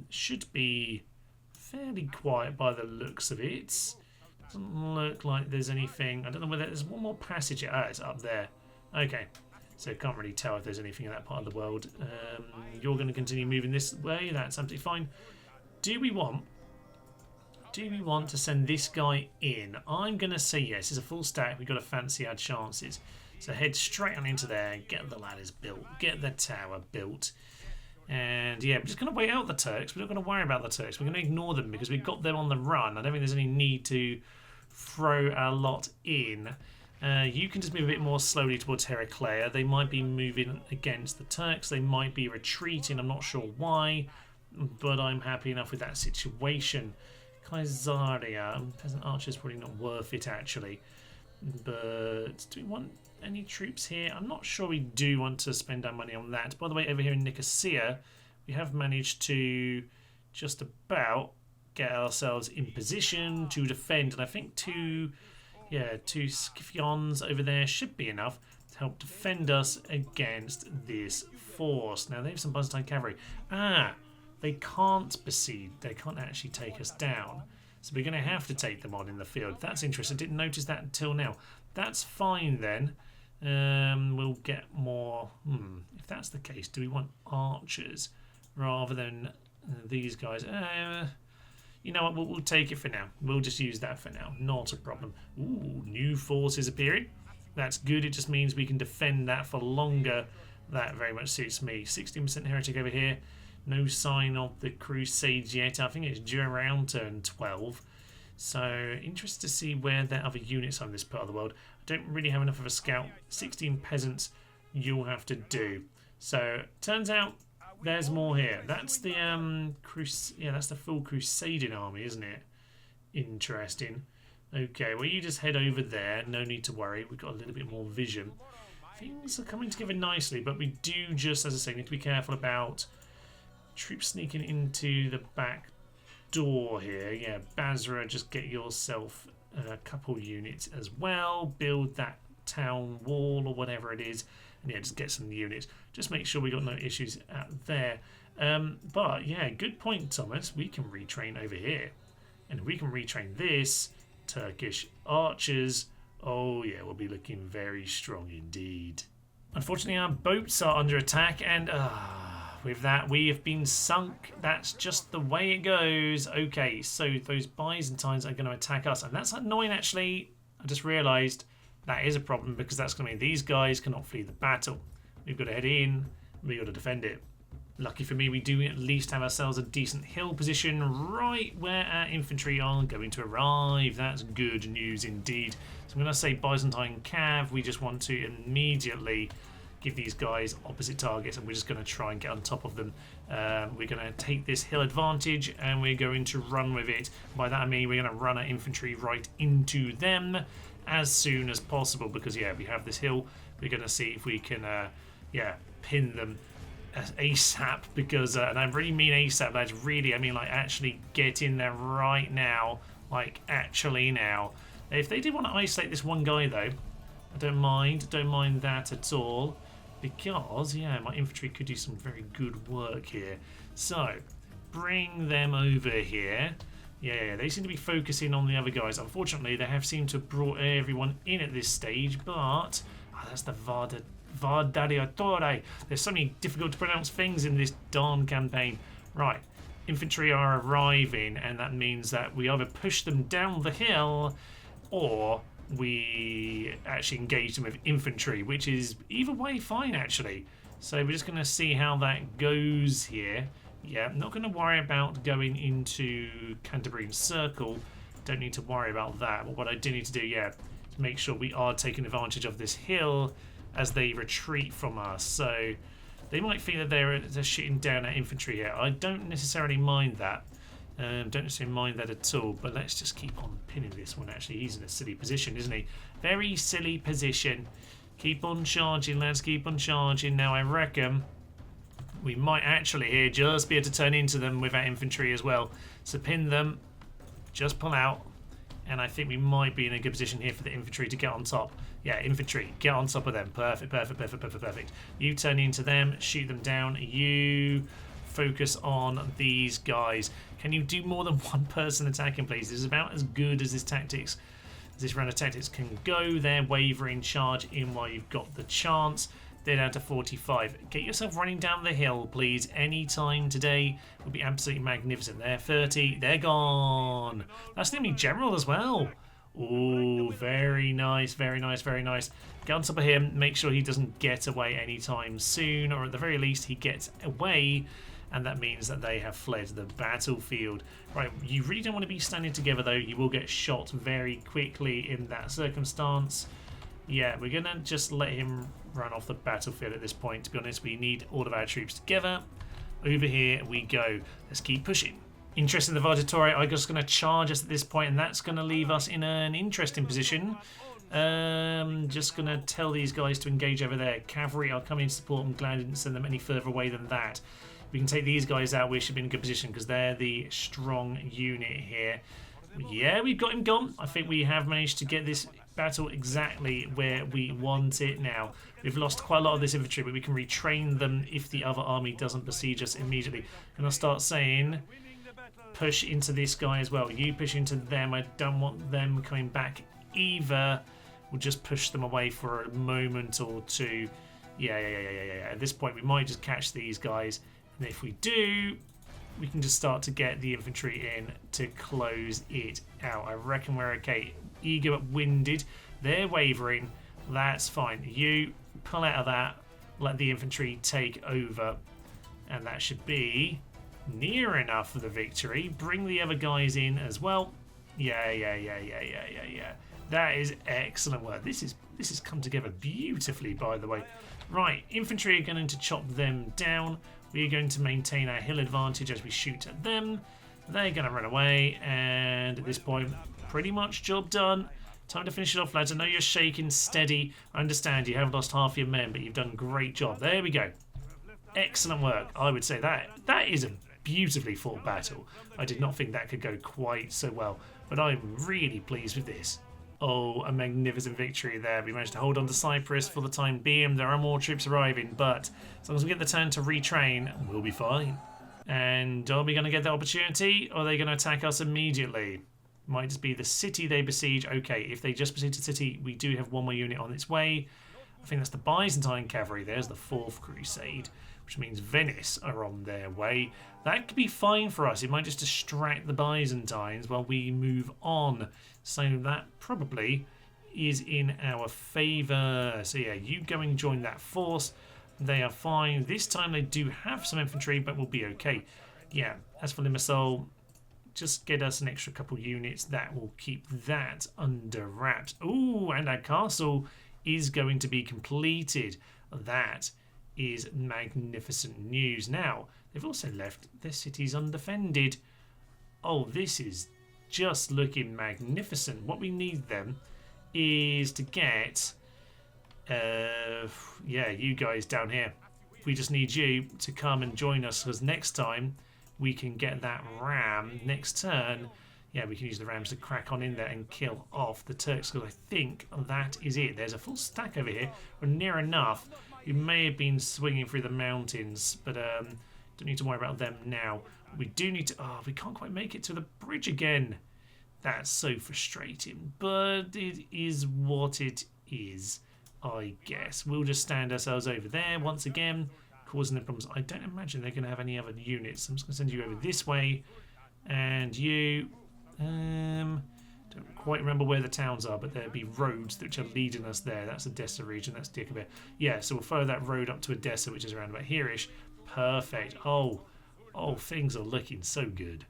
S1: should be fairly quiet by the looks of it. Doesn't look like there's anything. I don't know whether there's one more passage. It's up there. Okay. So can't really tell if there's anything in that part of the world. You're going to continue moving this way. That's absolutely fine. Do we want to send this guy in? I'm going to say yes. It's a full stack. We've got to fancy our chances. So head straight on into there. Get the ladders built. Get the tower built. And yeah, we're just going to wait out the Turks. We're not going to worry about the Turks. We're going to ignore them because we've got them on the run. I don't think there's any need to throw our lot in. You can just move a bit more slowly towards Heraclea. They might be moving against the Turks. They might be retreating. I'm not sure why, but I'm happy enough with that situation. Kaisaria. Peasant archer is probably not worth it, actually. But do we want any troops here? I'm not sure we do want to spend our money on that. By the way, over here in Nicosia, we have managed to just about get ourselves in position to defend. And I think two Scythians over there should be enough to help defend us against this force. Now, they have some Byzantine cavalry. They can't besiege. They can't actually take us down. So we're going to have to take them on in the field. That's interesting. I didn't notice that until now. That's fine then. We'll get more... If that's the case, do we want archers rather than these guys? You know what? We'll take it for now. We'll just use that for now. Not a problem. Ooh, new forces appearing. That's good. It just means we can defend that for longer. That very much suits me. 16% heretic over here. No sign of the Crusades yet. I think it's due around turn 12. So, interested to see where their other units are in this part of the world. I don't really have enough of a scout. 16 peasants you'll have to do. So, turns out There's more here. That's the yeah, that's the full Crusading army, isn't it? Interesting. Okay, well you just head over there. No need to worry. We've got a little bit more vision. Things are coming together nicely, but we do just, as I say, need to be careful about troops sneaking into the back door here. Yeah, Basra, just get yourself a couple units as well. Build that town wall or whatever it is. And yeah, just get some units. Just make sure we got no issues out there. But yeah, good point, Thomas. We can retrain over here. And if we can retrain this, Turkish archers, oh yeah, we'll be looking very strong indeed. Unfortunately, our boats are under attack, and with that, we have been sunk. That's just the way it goes. Okay, so those Byzantines are going to attack us, and that's annoying, actually. I just realised that is a problem, because that's going to mean these guys cannot flee the battle. We've got to head in, we've got to defend it. Lucky for me, we do at least have ourselves a decent hill position right where our infantry are going to arrive. That's good news indeed. So I'm going to say Byzantine Cav. We just want to immediately give these guys opposite targets, and we're just going to try and get on top of them. We're going to take this hill advantage, and we're going to run with it. By that I mean we're going to run our infantry right into them as soon as possible, because yeah, we have this hill. We're going to see if we can yeah, pin them ASAP, because and I really mean ASAP, that's really, I mean like actually get in there right now, like actually now. If they did want to isolate this one guy though, I don't mind that at all, because yeah, my infantry could do some very good work here. So bring them over here. Yeah, they seem to be focusing on the other guys. Unfortunately, they have seemed to have brought everyone in at this stage, but that's the Vardariatore. There's so many difficult to pronounce things in this darn campaign. Right, infantry are arriving, and that means that we either push them down the hill or we actually engage them with infantry, which is either way fine actually. So we're just going to see how that goes here. Yeah, not going to worry about going into Canterbury Circle. Don't need to worry about that. But what I do need to do, yeah, is make sure we are taking advantage of this hill as they retreat from us. So they might think that they're shooting down our infantry here. I don't necessarily mind that. Don't necessarily mind that at all. But let's just keep on pinning this one. Actually, he's in a silly position, isn't he? Very silly position. Keep on charging, lads. Keep on charging. Now, I reckon we might actually here just be able to turn into them with our infantry as well. So pin them. Just pull out. And I think we might be in a good position here for the infantry to get on top. Yeah, infantry, get on top of them. Perfect, perfect, perfect, perfect, perfect. You turn into them, shoot them down. You focus on these guys. Can you do more than one person attacking, please? This is about as good as this tactics, as this round of tactics can go. They're wavering, charge in while you've got the chance. They're down to 45. Get yourself running down the hill, please. Any time today would be absolutely magnificent. They're 30. They're gone. That's the enemy general as well. Oh, very nice, very nice, very nice. Get on top of him. Make sure he doesn't get away anytime soon, or at the very least he gets away, and that means that they have fled the battlefield. Right, you really don't want to be standing together though. You will get shot very quickly in that circumstance. Yeah, we're going to just let him run off the battlefield at this point. To be honest, we need all of our troops together. Over here we go. Let's keep pushing. Interesting, the Vardatori are just going to charge us at this point, and that's going to leave us in an interesting position. Just going to tell these guys to engage over there. Cavalry are coming to support. I'm glad I didn't send them any further away than that. We can take these guys out. We should be in a good position because they're the strong unit here. Yeah, we've got him gone. I think we have managed to get this battle exactly where we want it now. We've lost quite a lot of this infantry, but we can retrain them if the other army doesn't besiege us immediately. And I'll start saying, push into this guy as well. You push into them. I don't want them coming back either. We'll just push them away for a moment or two. Yeah. At this point, we might just catch these guys. And if we do, we can just start to get the infantry in to close it out. I reckon we're okay. Eager but winded. They're wavering. That's fine. You pull out of that. Let the infantry take over. And that should be near enough for the victory. Bring the other guys in as well. Yeah. That is excellent work. This has come together beautifully, by the way. Right, infantry are going to chop them down. We're going to maintain our hill advantage as we shoot at them. They're going to run away, and at this point, pretty much job done. Time to finish it off, lads. I know you're shaking steady. I understand you haven't lost half your men, but you've done a great job. There we go. Excellent work. I would say that is a beautifully fought battle. I did not think that could go quite so well, but I'm really pleased with this. Oh, a magnificent victory there. We managed to hold on to Cyprus for the time being. There are more troops arriving, but as long as we get the turn to retrain, we'll be fine. And are we going to get the opportunity, or are they going to attack us immediately? Might just be the city they besiege. Okay, if they just besiege the city, we do have one more unit on its way. I think that's the Byzantine cavalry. There's the 4th Crusade, which means Venice are on their way. That could be fine for us. It might just distract the Byzantines while we move on. So that probably is in our favour. So yeah, you go and join that force. They are fine. This time they do have some infantry, but we'll be okay. Yeah, as for Limassol, just get us an extra couple units. That will keep that under wraps. Ooh, and our castle is going to be completed. That is magnificent news. Now, they've also left their cities undefended. Oh, this is just looking magnificent. What we need then is to get... yeah, you guys down here. We just need you to come and join us, because next time we can get that ram. Next turn, yeah, we can use the rams to crack on in there and kill off the Turks, because I think that is it. There's a full stack over here. We're near enough. You may have been swinging through the mountains, but don't need to worry about them now. We do need to... Oh, we can't quite make it to the bridge again. That's so frustrating, but it is what it is, I guess. We'll just stand ourselves over there once again, causing them problems. I don't imagine they're going to have any other units. I'm just going to send you over this way, and you... don't quite remember where the towns are, but there'll be roads which are leading us there. That's Edessa region, that's Dikabir. Yeah, so we'll follow that road up to Edessa, which is around about here-ish. Perfect. Oh, things are looking so good.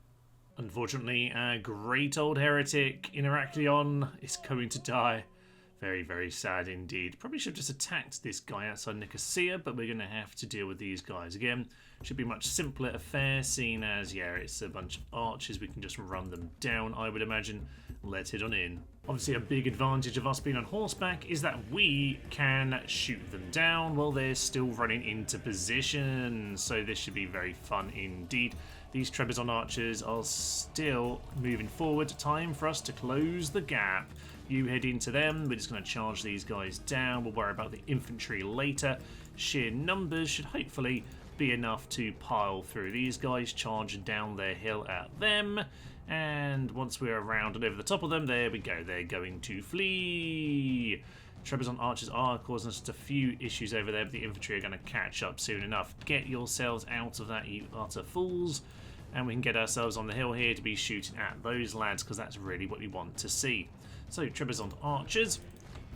S1: Unfortunately, our great old heretic in Heraklion is going to die. Very, very sad indeed. Probably should have just attacked this guy outside Nicosia, but we're going to have to deal with these guys again. Should be a much simpler affair, seeing as, yeah, it's a bunch of archers. We can just run them down, I would imagine. Let's head on in. Obviously, a big advantage of us being on horseback is that we can shoot them down while they're still running into position. So this should be very fun indeed. These Trebizond archers are still moving forward. Time for us to close the gap. You head into them. We're just going to charge these guys down. We'll worry about the infantry later. Sheer numbers should hopefully be enough to pile through. These guys charge down their hill at them. And once we're around and over the top of them, there we go. They're going to flee. Trebizond archers are causing us just a few issues over there, but the infantry are going to catch up soon enough. Get yourselves out of that, you utter fools. And we can get ourselves on the hill here to be shooting at those lads, because that's really what we want to see. So, Trebizond archers,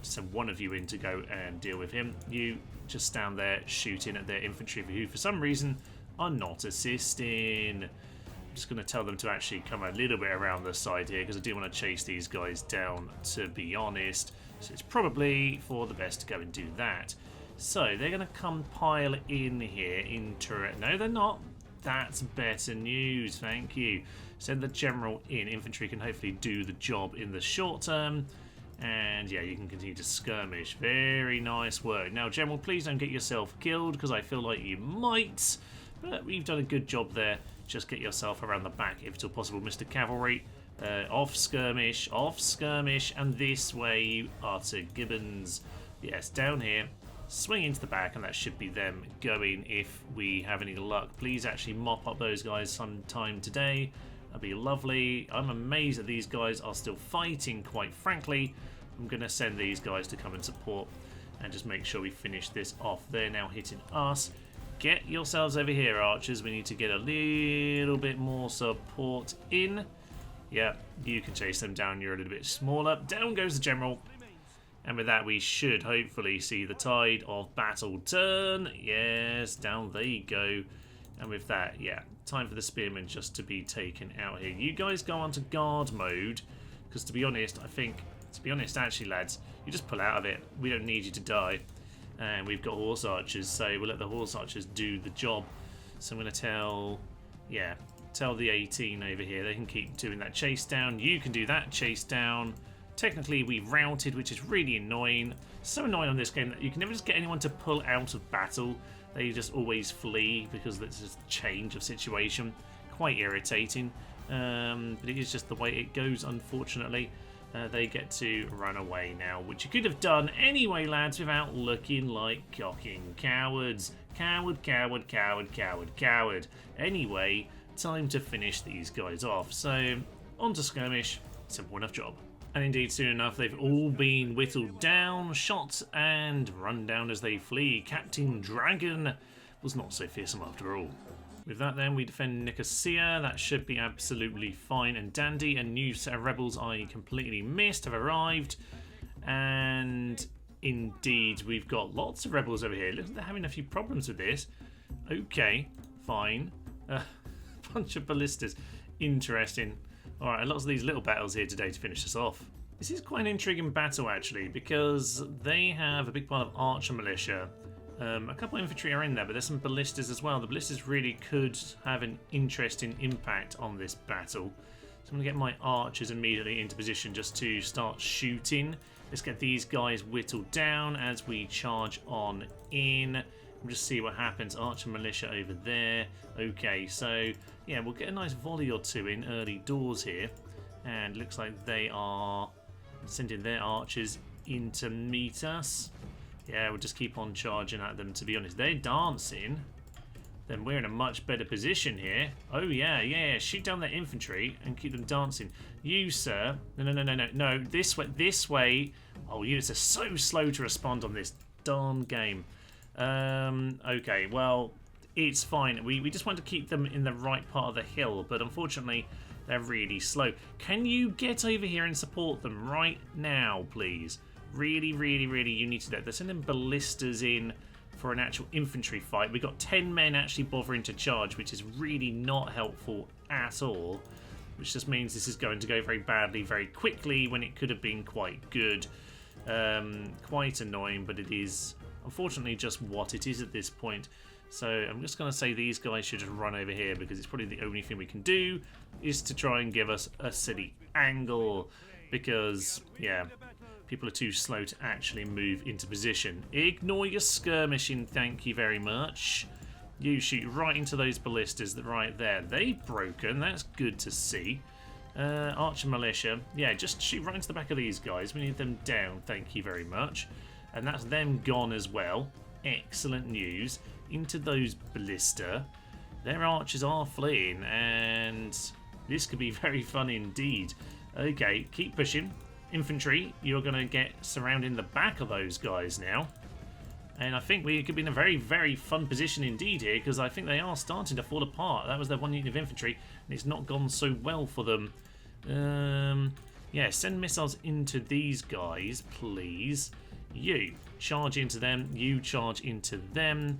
S1: send one of you in to go and deal with him. You just stand there shooting at their infantry who, for some reason, are not assisting. I'm just going to tell them to actually come a little bit around the side here, because I do want to chase these guys down, to be honest. So it's probably for the best to go and do that. So they're going to come pile in here in turret. No, they're not. That's better news, thank you. Send the general in. Infantry can hopefully do the job in the short term. And yeah, you can continue to skirmish. Very nice work. Now, General, please don't get yourself killed, because I feel like you might. But we've done a good job there. Just get yourself around the back if at all possible, Mr. Cavalry. Off skirmish, and this way, you utter gibbons. Yes, down here. Swing into the back, and that should be them going if we have any luck. Please actually mop up those guys sometime today. That'd be lovely. I'm amazed that these guys are still fighting, quite frankly. I'm going to send these guys to come and support and just make sure we finish this off. They're now hitting us. Get yourselves over here, archers. We need to get a little bit more support in. Yeah, you can chase them down. You're a little bit smaller. Down goes the general. And with that, we should hopefully see the tide of battle turn. Yes, down they go. And with that, yeah, time for the spearmen just to be taken out here. You guys go onto guard mode, because to be honest, I think To be honest, actually, lads, you just pull out of it. We don't need you to die. And we've got horse archers, so we'll let the horse archers do the job. So I'm going to tell the 18 over here. They can keep doing that chase down. You can do that chase down. Technically, we routed, which is really annoying. So annoying on this game that you can never just get anyone to pull out of battle. They just always flee because that's just a change of situation. Quite irritating. But it is just the way it goes, unfortunately. They get to run away now, which you could have done anyway, lads, without looking like cocking cowards. Coward, coward, coward, coward, coward. Anyway, time to finish these guys off. So, on to skirmish. Simple enough job. And indeed, soon enough, they've all been whittled down, shot, and run down as they flee. Captain Dragon was not so fearsome after all. With that then, we defend Nicosia. That should be absolutely fine and dandy. A new set of rebels I completely missed have arrived. And indeed, we've got lots of rebels over here. Look, they're having a few problems with this. Okay, fine. Bunch of ballistas. Interesting. Alright, lots of these little battles here today to finish us off. This is quite an intriguing battle, actually, because they have a big pile of archer militia. A couple of infantry are in there, but there's some ballistas as well. The ballistas really could have an interesting impact on this battle. So I'm going to get my archers immediately into position just to start shooting. Let's get these guys whittled down as we charge on in. We'll just see what happens. Archer militia over there. Okay, so yeah, we'll get a nice volley or two in early doors here. And looks like they are sending their archers in to meet us. Yeah, we'll just keep on charging at them, to be honest. They're dancing. Then we're in a much better position here. Oh, yeah. Shoot down their infantry and keep them dancing. You, sir. No. This way. Oh, units are so slow to respond on this darn game. Okay, well, it's fine. We just want to keep them in the right part of the hill, but unfortunately, they're really slow. Can you get over here and support them right now, please? Really, you need to do that. They're sending ballistas in for an actual infantry fight. We've got 10 men actually bothering to charge, which is really not helpful at all. Which just means this is going to go very badly very quickly when it could have been quite good. Quite annoying, but it is unfortunately just what it is at this point. So I'm just going to say these guys should just run over here because it's probably the only thing we can do is to try and give us a city angle. Because, yeah, people are too slow to actually move into position. Ignore your skirmishing, thank you very much. You shoot right into those ballistas right there. They've broken, that's good to see. Archer militia, yeah, just shoot right into the back of these guys. We need them down, thank you very much. And that's them gone as well. Excellent news. Into those ballista. Their archers are fleeing, and this could be very fun indeed. Okay, keep pushing. Infantry, you're going to get surrounding the back of those guys now. And I think we could be in a very fun position indeed here, because I think they are starting to fall apart. That was their one unit of infantry, and it's not gone so well for them. Yeah, send missiles into these guys, please. You charge into them, you charge into them.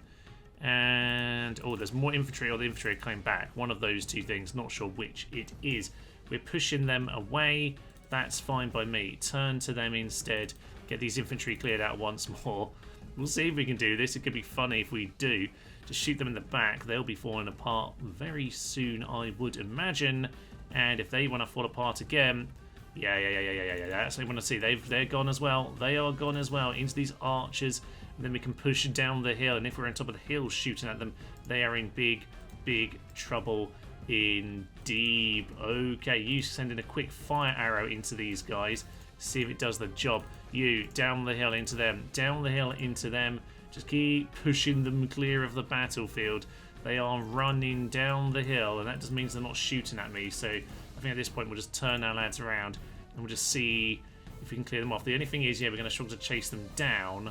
S1: And, oh, there's more infantry, or the infantry are coming back. One of those two things, not sure which it is. We're pushing them away. That's fine by me. Turn to them instead. Get these infantry cleared out once more. We'll see if we can do this. It could be funny if we do. Just shoot them in the back. They'll be falling apart very soon, I would imagine. And if they want to fall apart again, yeah. That's what I want to see. They're gone as well. They are gone as well. Into these archers. And then we can push down the hill. And if we're on top of the hill shooting at them, they are in big trouble indeed. Okay, you send in a quick fire arrow into these guys. See if it does the job. You, down the hill into them. Down the hill into them. Just keep pushing them clear of the battlefield. They are running down the hill, and that just means they're not shooting at me. So I think at this point we'll just turn our lads around and we'll just see if we can clear them off. The only thing is, yeah, we're going to struggle to chase them down,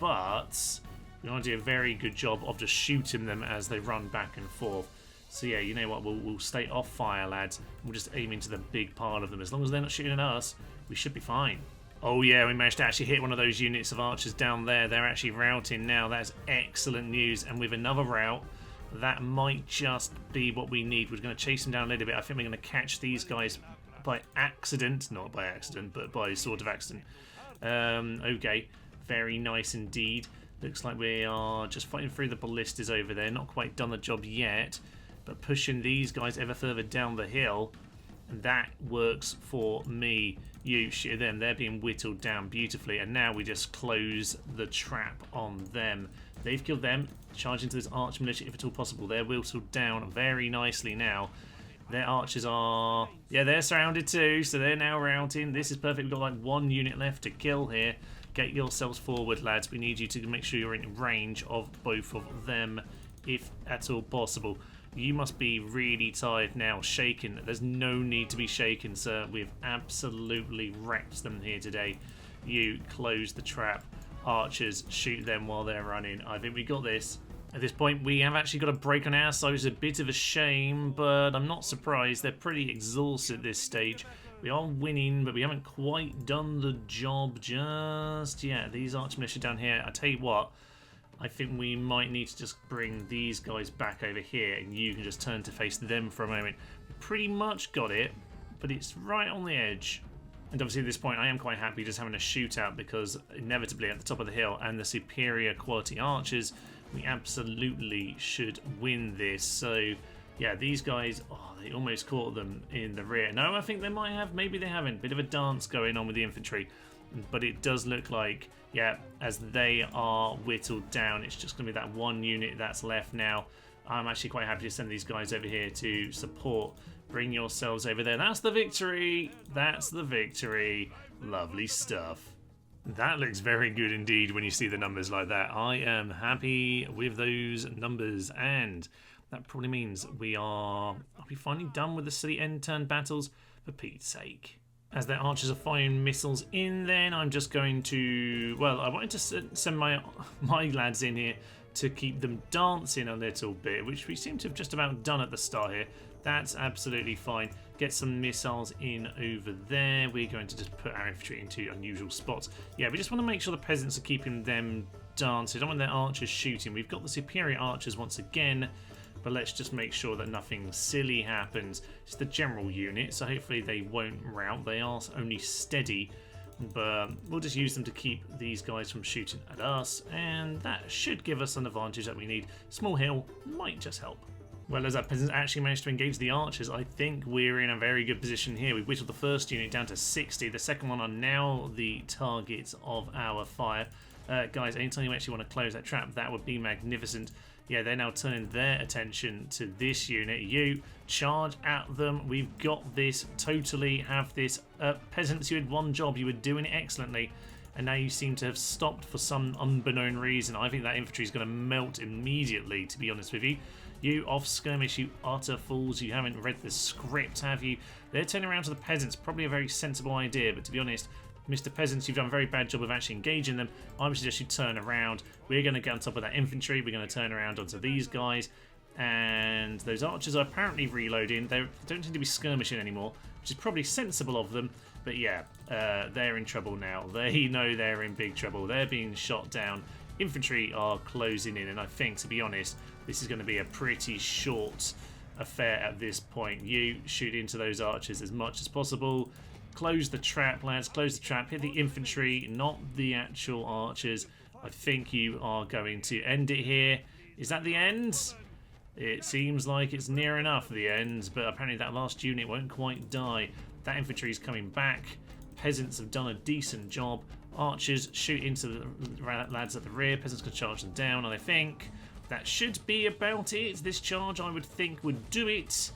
S1: but we want to do a very good job of just shooting them as they run back and forth. So yeah, you know what, we'll stay off fire, lads. We'll just aim into the big part of them. As long as they're not shooting at us, we should be fine. Oh yeah, we managed to actually hit one of those units of archers down there. They're actually routing now. That's excellent news. And with another rout, that might just be what we need. We're going to chase them down a little bit. I think we're going to catch these guys by accident. Not by accident, but by sort of accident. Okay, very nice indeed. Looks like we are just fighting through the ballistas over there. Not quite done the job yet, but pushing these guys ever further down the hill. And that works for me. You shoot them. They're being whittled down beautifully. And now we just close the trap on them. They've killed them. Charge into this arch militia if at all possible. They're whittled down very nicely now. Their archers are... yeah, they're surrounded too. So they're now routing. This is perfect. We've got like 1 unit left to kill here. Get yourselves forward, lads. We need you to make sure you're in range of both of them, if at all possible. You must be really tired now, shaken. There's no need to be shaken, sir. We've absolutely wrecked them here today. You close the trap. Archers, shoot them while they're running. I think we got this. At this point, we have actually got a break on our side. It's a bit of a shame, but I'm not surprised. They're pretty exhausted at this stage. We are winning, but we haven't quite done the job just yet. These arch militia down here, I tell you what, I think we might need to just bring these guys back over here, and you can just turn to face them for a moment. We pretty much got it, but it's right on the edge. And obviously at this point, I am quite happy just having a shootout, because inevitably at the top of the hill and the superior quality archers, we absolutely should win this. So yeah, these guys, oh, they almost caught them in the rear. No, I think they might have, maybe they haven't. Bit of a dance going on with the infantry. But it does look like, yeah, as they are whittled down, it's just going to be that 1 unit that's left now. I'm actually quite happy to send these guys over here to support. Bring yourselves over there. That's the victory. That's the victory. Lovely stuff. That looks very good indeed when you see the numbers like that. I am happy with those numbers, and that probably means are we finally done with the city end turn battles, for Pete's sake. As their archers are firing missiles in, then I'm just going to, well, I wanted to send my lads in here to keep them dancing a little bit, which we seem to have just about done at the start here. That's absolutely fine. Get some missiles in over there. We're going to just put our infantry into unusual spots. Yeah, we just want to make sure the peasants are keeping them dancing. I don't want their archers shooting. We've got the superior archers once again, but let's just make sure that nothing silly happens. It's the general unit, so hopefully they won't rout. They are only steady, but we'll just use them to keep these guys from shooting at us, and that should give us an advantage that we need. Small hill might just help. Well, as our peasants actually managed to engage the archers, I think we're in a very good position here. We've whittled the first unit down to 60. The second one are now the targets of our fire. Guys, anytime you actually want to close that trap, that would be magnificent. Yeah, they're now turning their attention to this unit. You charge at them. We've got this. Totally have this. Peasants, you had one job. You were doing it excellently. And now you seem to have stopped for some unbeknown reason. I think that infantry is going to melt immediately, to be honest with you. You off skirmish, you utter fools. You haven't read the script, have you? They're turning around to the peasants. Probably a very sensible idea, but to be honest, Mr. Peasants, you've done a very bad job of actually engaging them. I would suggest you turn around. We're going to get on top of that infantry. We're going to turn around onto these guys. And those archers are apparently reloading. They don't seem to be skirmishing anymore, which is probably sensible of them. But yeah, they're in trouble now. They know they're in big trouble. They're being shot down. Infantry are closing in, and I think, to be honest, this is going to be a pretty short affair at this point. You shoot into those archers as much as possible. Close the trap, lads. Close the trap. Hit the infantry, not the actual archers. I think you are going to end it here. Is that the end? It seems like it's near enough the end, but apparently that last unit won't quite die. That infantry is coming back. Peasants have done a decent job. Archers shoot into the lads at the rear. Peasants can charge them down, and I think that should be about it. This charge, I would think, would do it.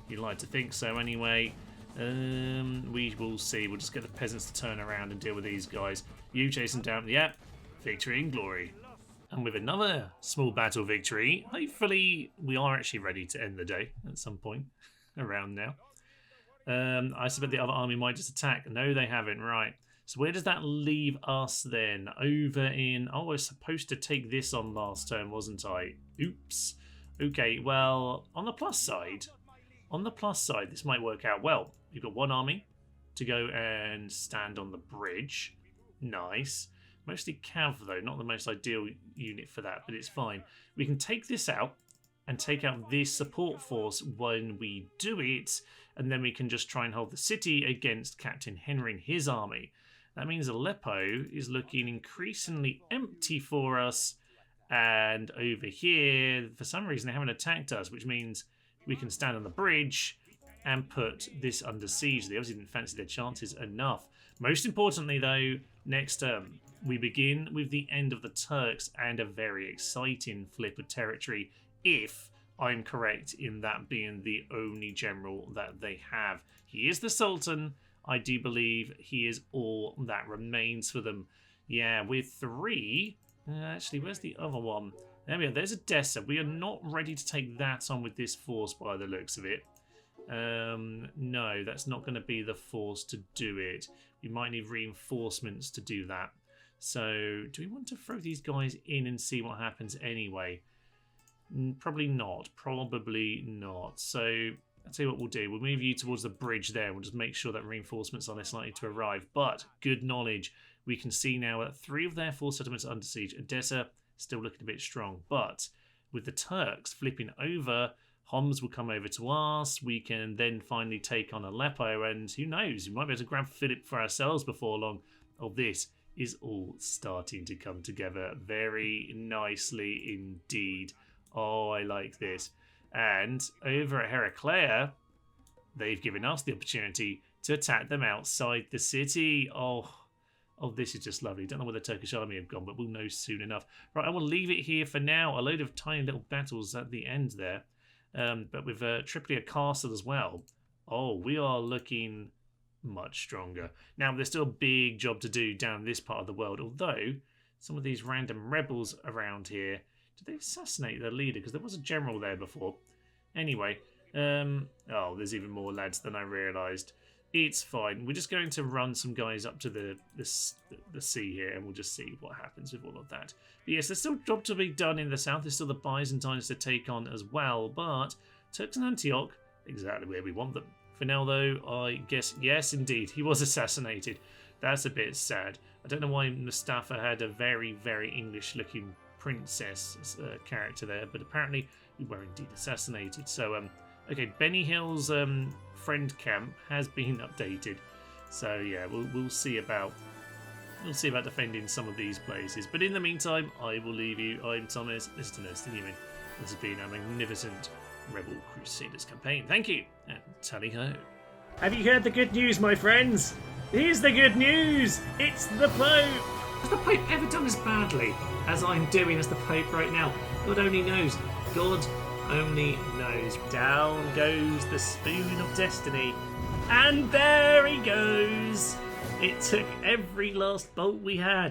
S1: You'd like to think so anyway. We will see. We'll just get the peasants to turn around and deal with these guys. You chase them down. Yep, victory and glory. And with another small battle victory, hopefully we are actually ready to end the day at some point around now. I suspect the other army might just attack. No, they haven't. Right. So where does that leave us then? Over in... Oh, I was supposed to take this on last turn, wasn't I? Oops. Okay, well, on the plus side, this might work out well. You've got one army to go and stand on the bridge. Nice. Mostly cav, though. Not the most ideal unit for that, but it's fine. We can take this out and take out this support force when we do it, and then we can just try and hold the city against Captain Henry and his army. That means Aleppo is looking increasingly empty for us, and over here, for some reason, they haven't attacked us, which means we can stand on the bridge and put this under siege. They obviously didn't fancy their chances enough. Most importantly, though, next turn, we begin with the end of the Turks and a very exciting flip of territory, if I'm correct in that being the only general that they have. He is the Sultan. I do believe he is all that remains for them. Yeah, with 3... actually, where's the other one? There we are. There's Edessa. We are not ready to take that on with this force by the looks of it. No, that's not going to be the force to do it. We might need reinforcements to do that. So, do we want to throw these guys in and see what happens anyway? Probably not. Probably not. So, I'll tell you what we'll do. We'll move you towards the bridge there. We'll just make sure that reinforcements are less likely to arrive. But, good knowledge. We can see now that 3 of their 4 settlements are under siege. Edessa still looking a bit strong. But, with the Turks flipping over, Homs will come over to us. We can then finally take on Aleppo. And who knows? We might be able to grab Philip for ourselves before long. Oh, this is all starting to come together very nicely indeed. Oh, I like this. And over at Heraclea, they've given us the opportunity to attack them outside the city. Oh, this is just lovely. Don't know where the Turkish army have gone, but we'll know soon enough. Right, I will leave it here for now. A load of tiny little battles at the end there. But with Tripoli Castle as well. Oh, we are looking much stronger. Now, there's still a big job to do down this part of the world, although some of these random rebels around here, did they assassinate their leader? Because there was a general there before. Anyway, oh, there's even more lads than I realised. It's fine. We're just going to run some guys up to the sea here, and we'll just see what happens with all of that. But yes, there's still a job to be done in the south. There's still the Byzantines to take on as well, but Turks and Antioch, exactly where we want them. For now, though, I guess, yes, indeed, he was assassinated. That's a bit sad. I don't know why Mustafa had a very, very English-looking princess character there, but apparently we were indeed assassinated. So, okay, Benny Hill's friend camp has been updated. So yeah, we'll see about defending some of these places. But in the meantime, I will leave you. I'm Thomas. This is Thomas Newman. This has been a magnificent Rebel Crusaders campaign. Thank you, and tally ho. Have you heard the good news, my friends? Here's the good news. It's the Pope. Has the Pope ever done as badly as I'm doing as the Pope right now? God only knows. God only knows. Down goes the spoon of destiny, and there he goes. It took every last bolt we had.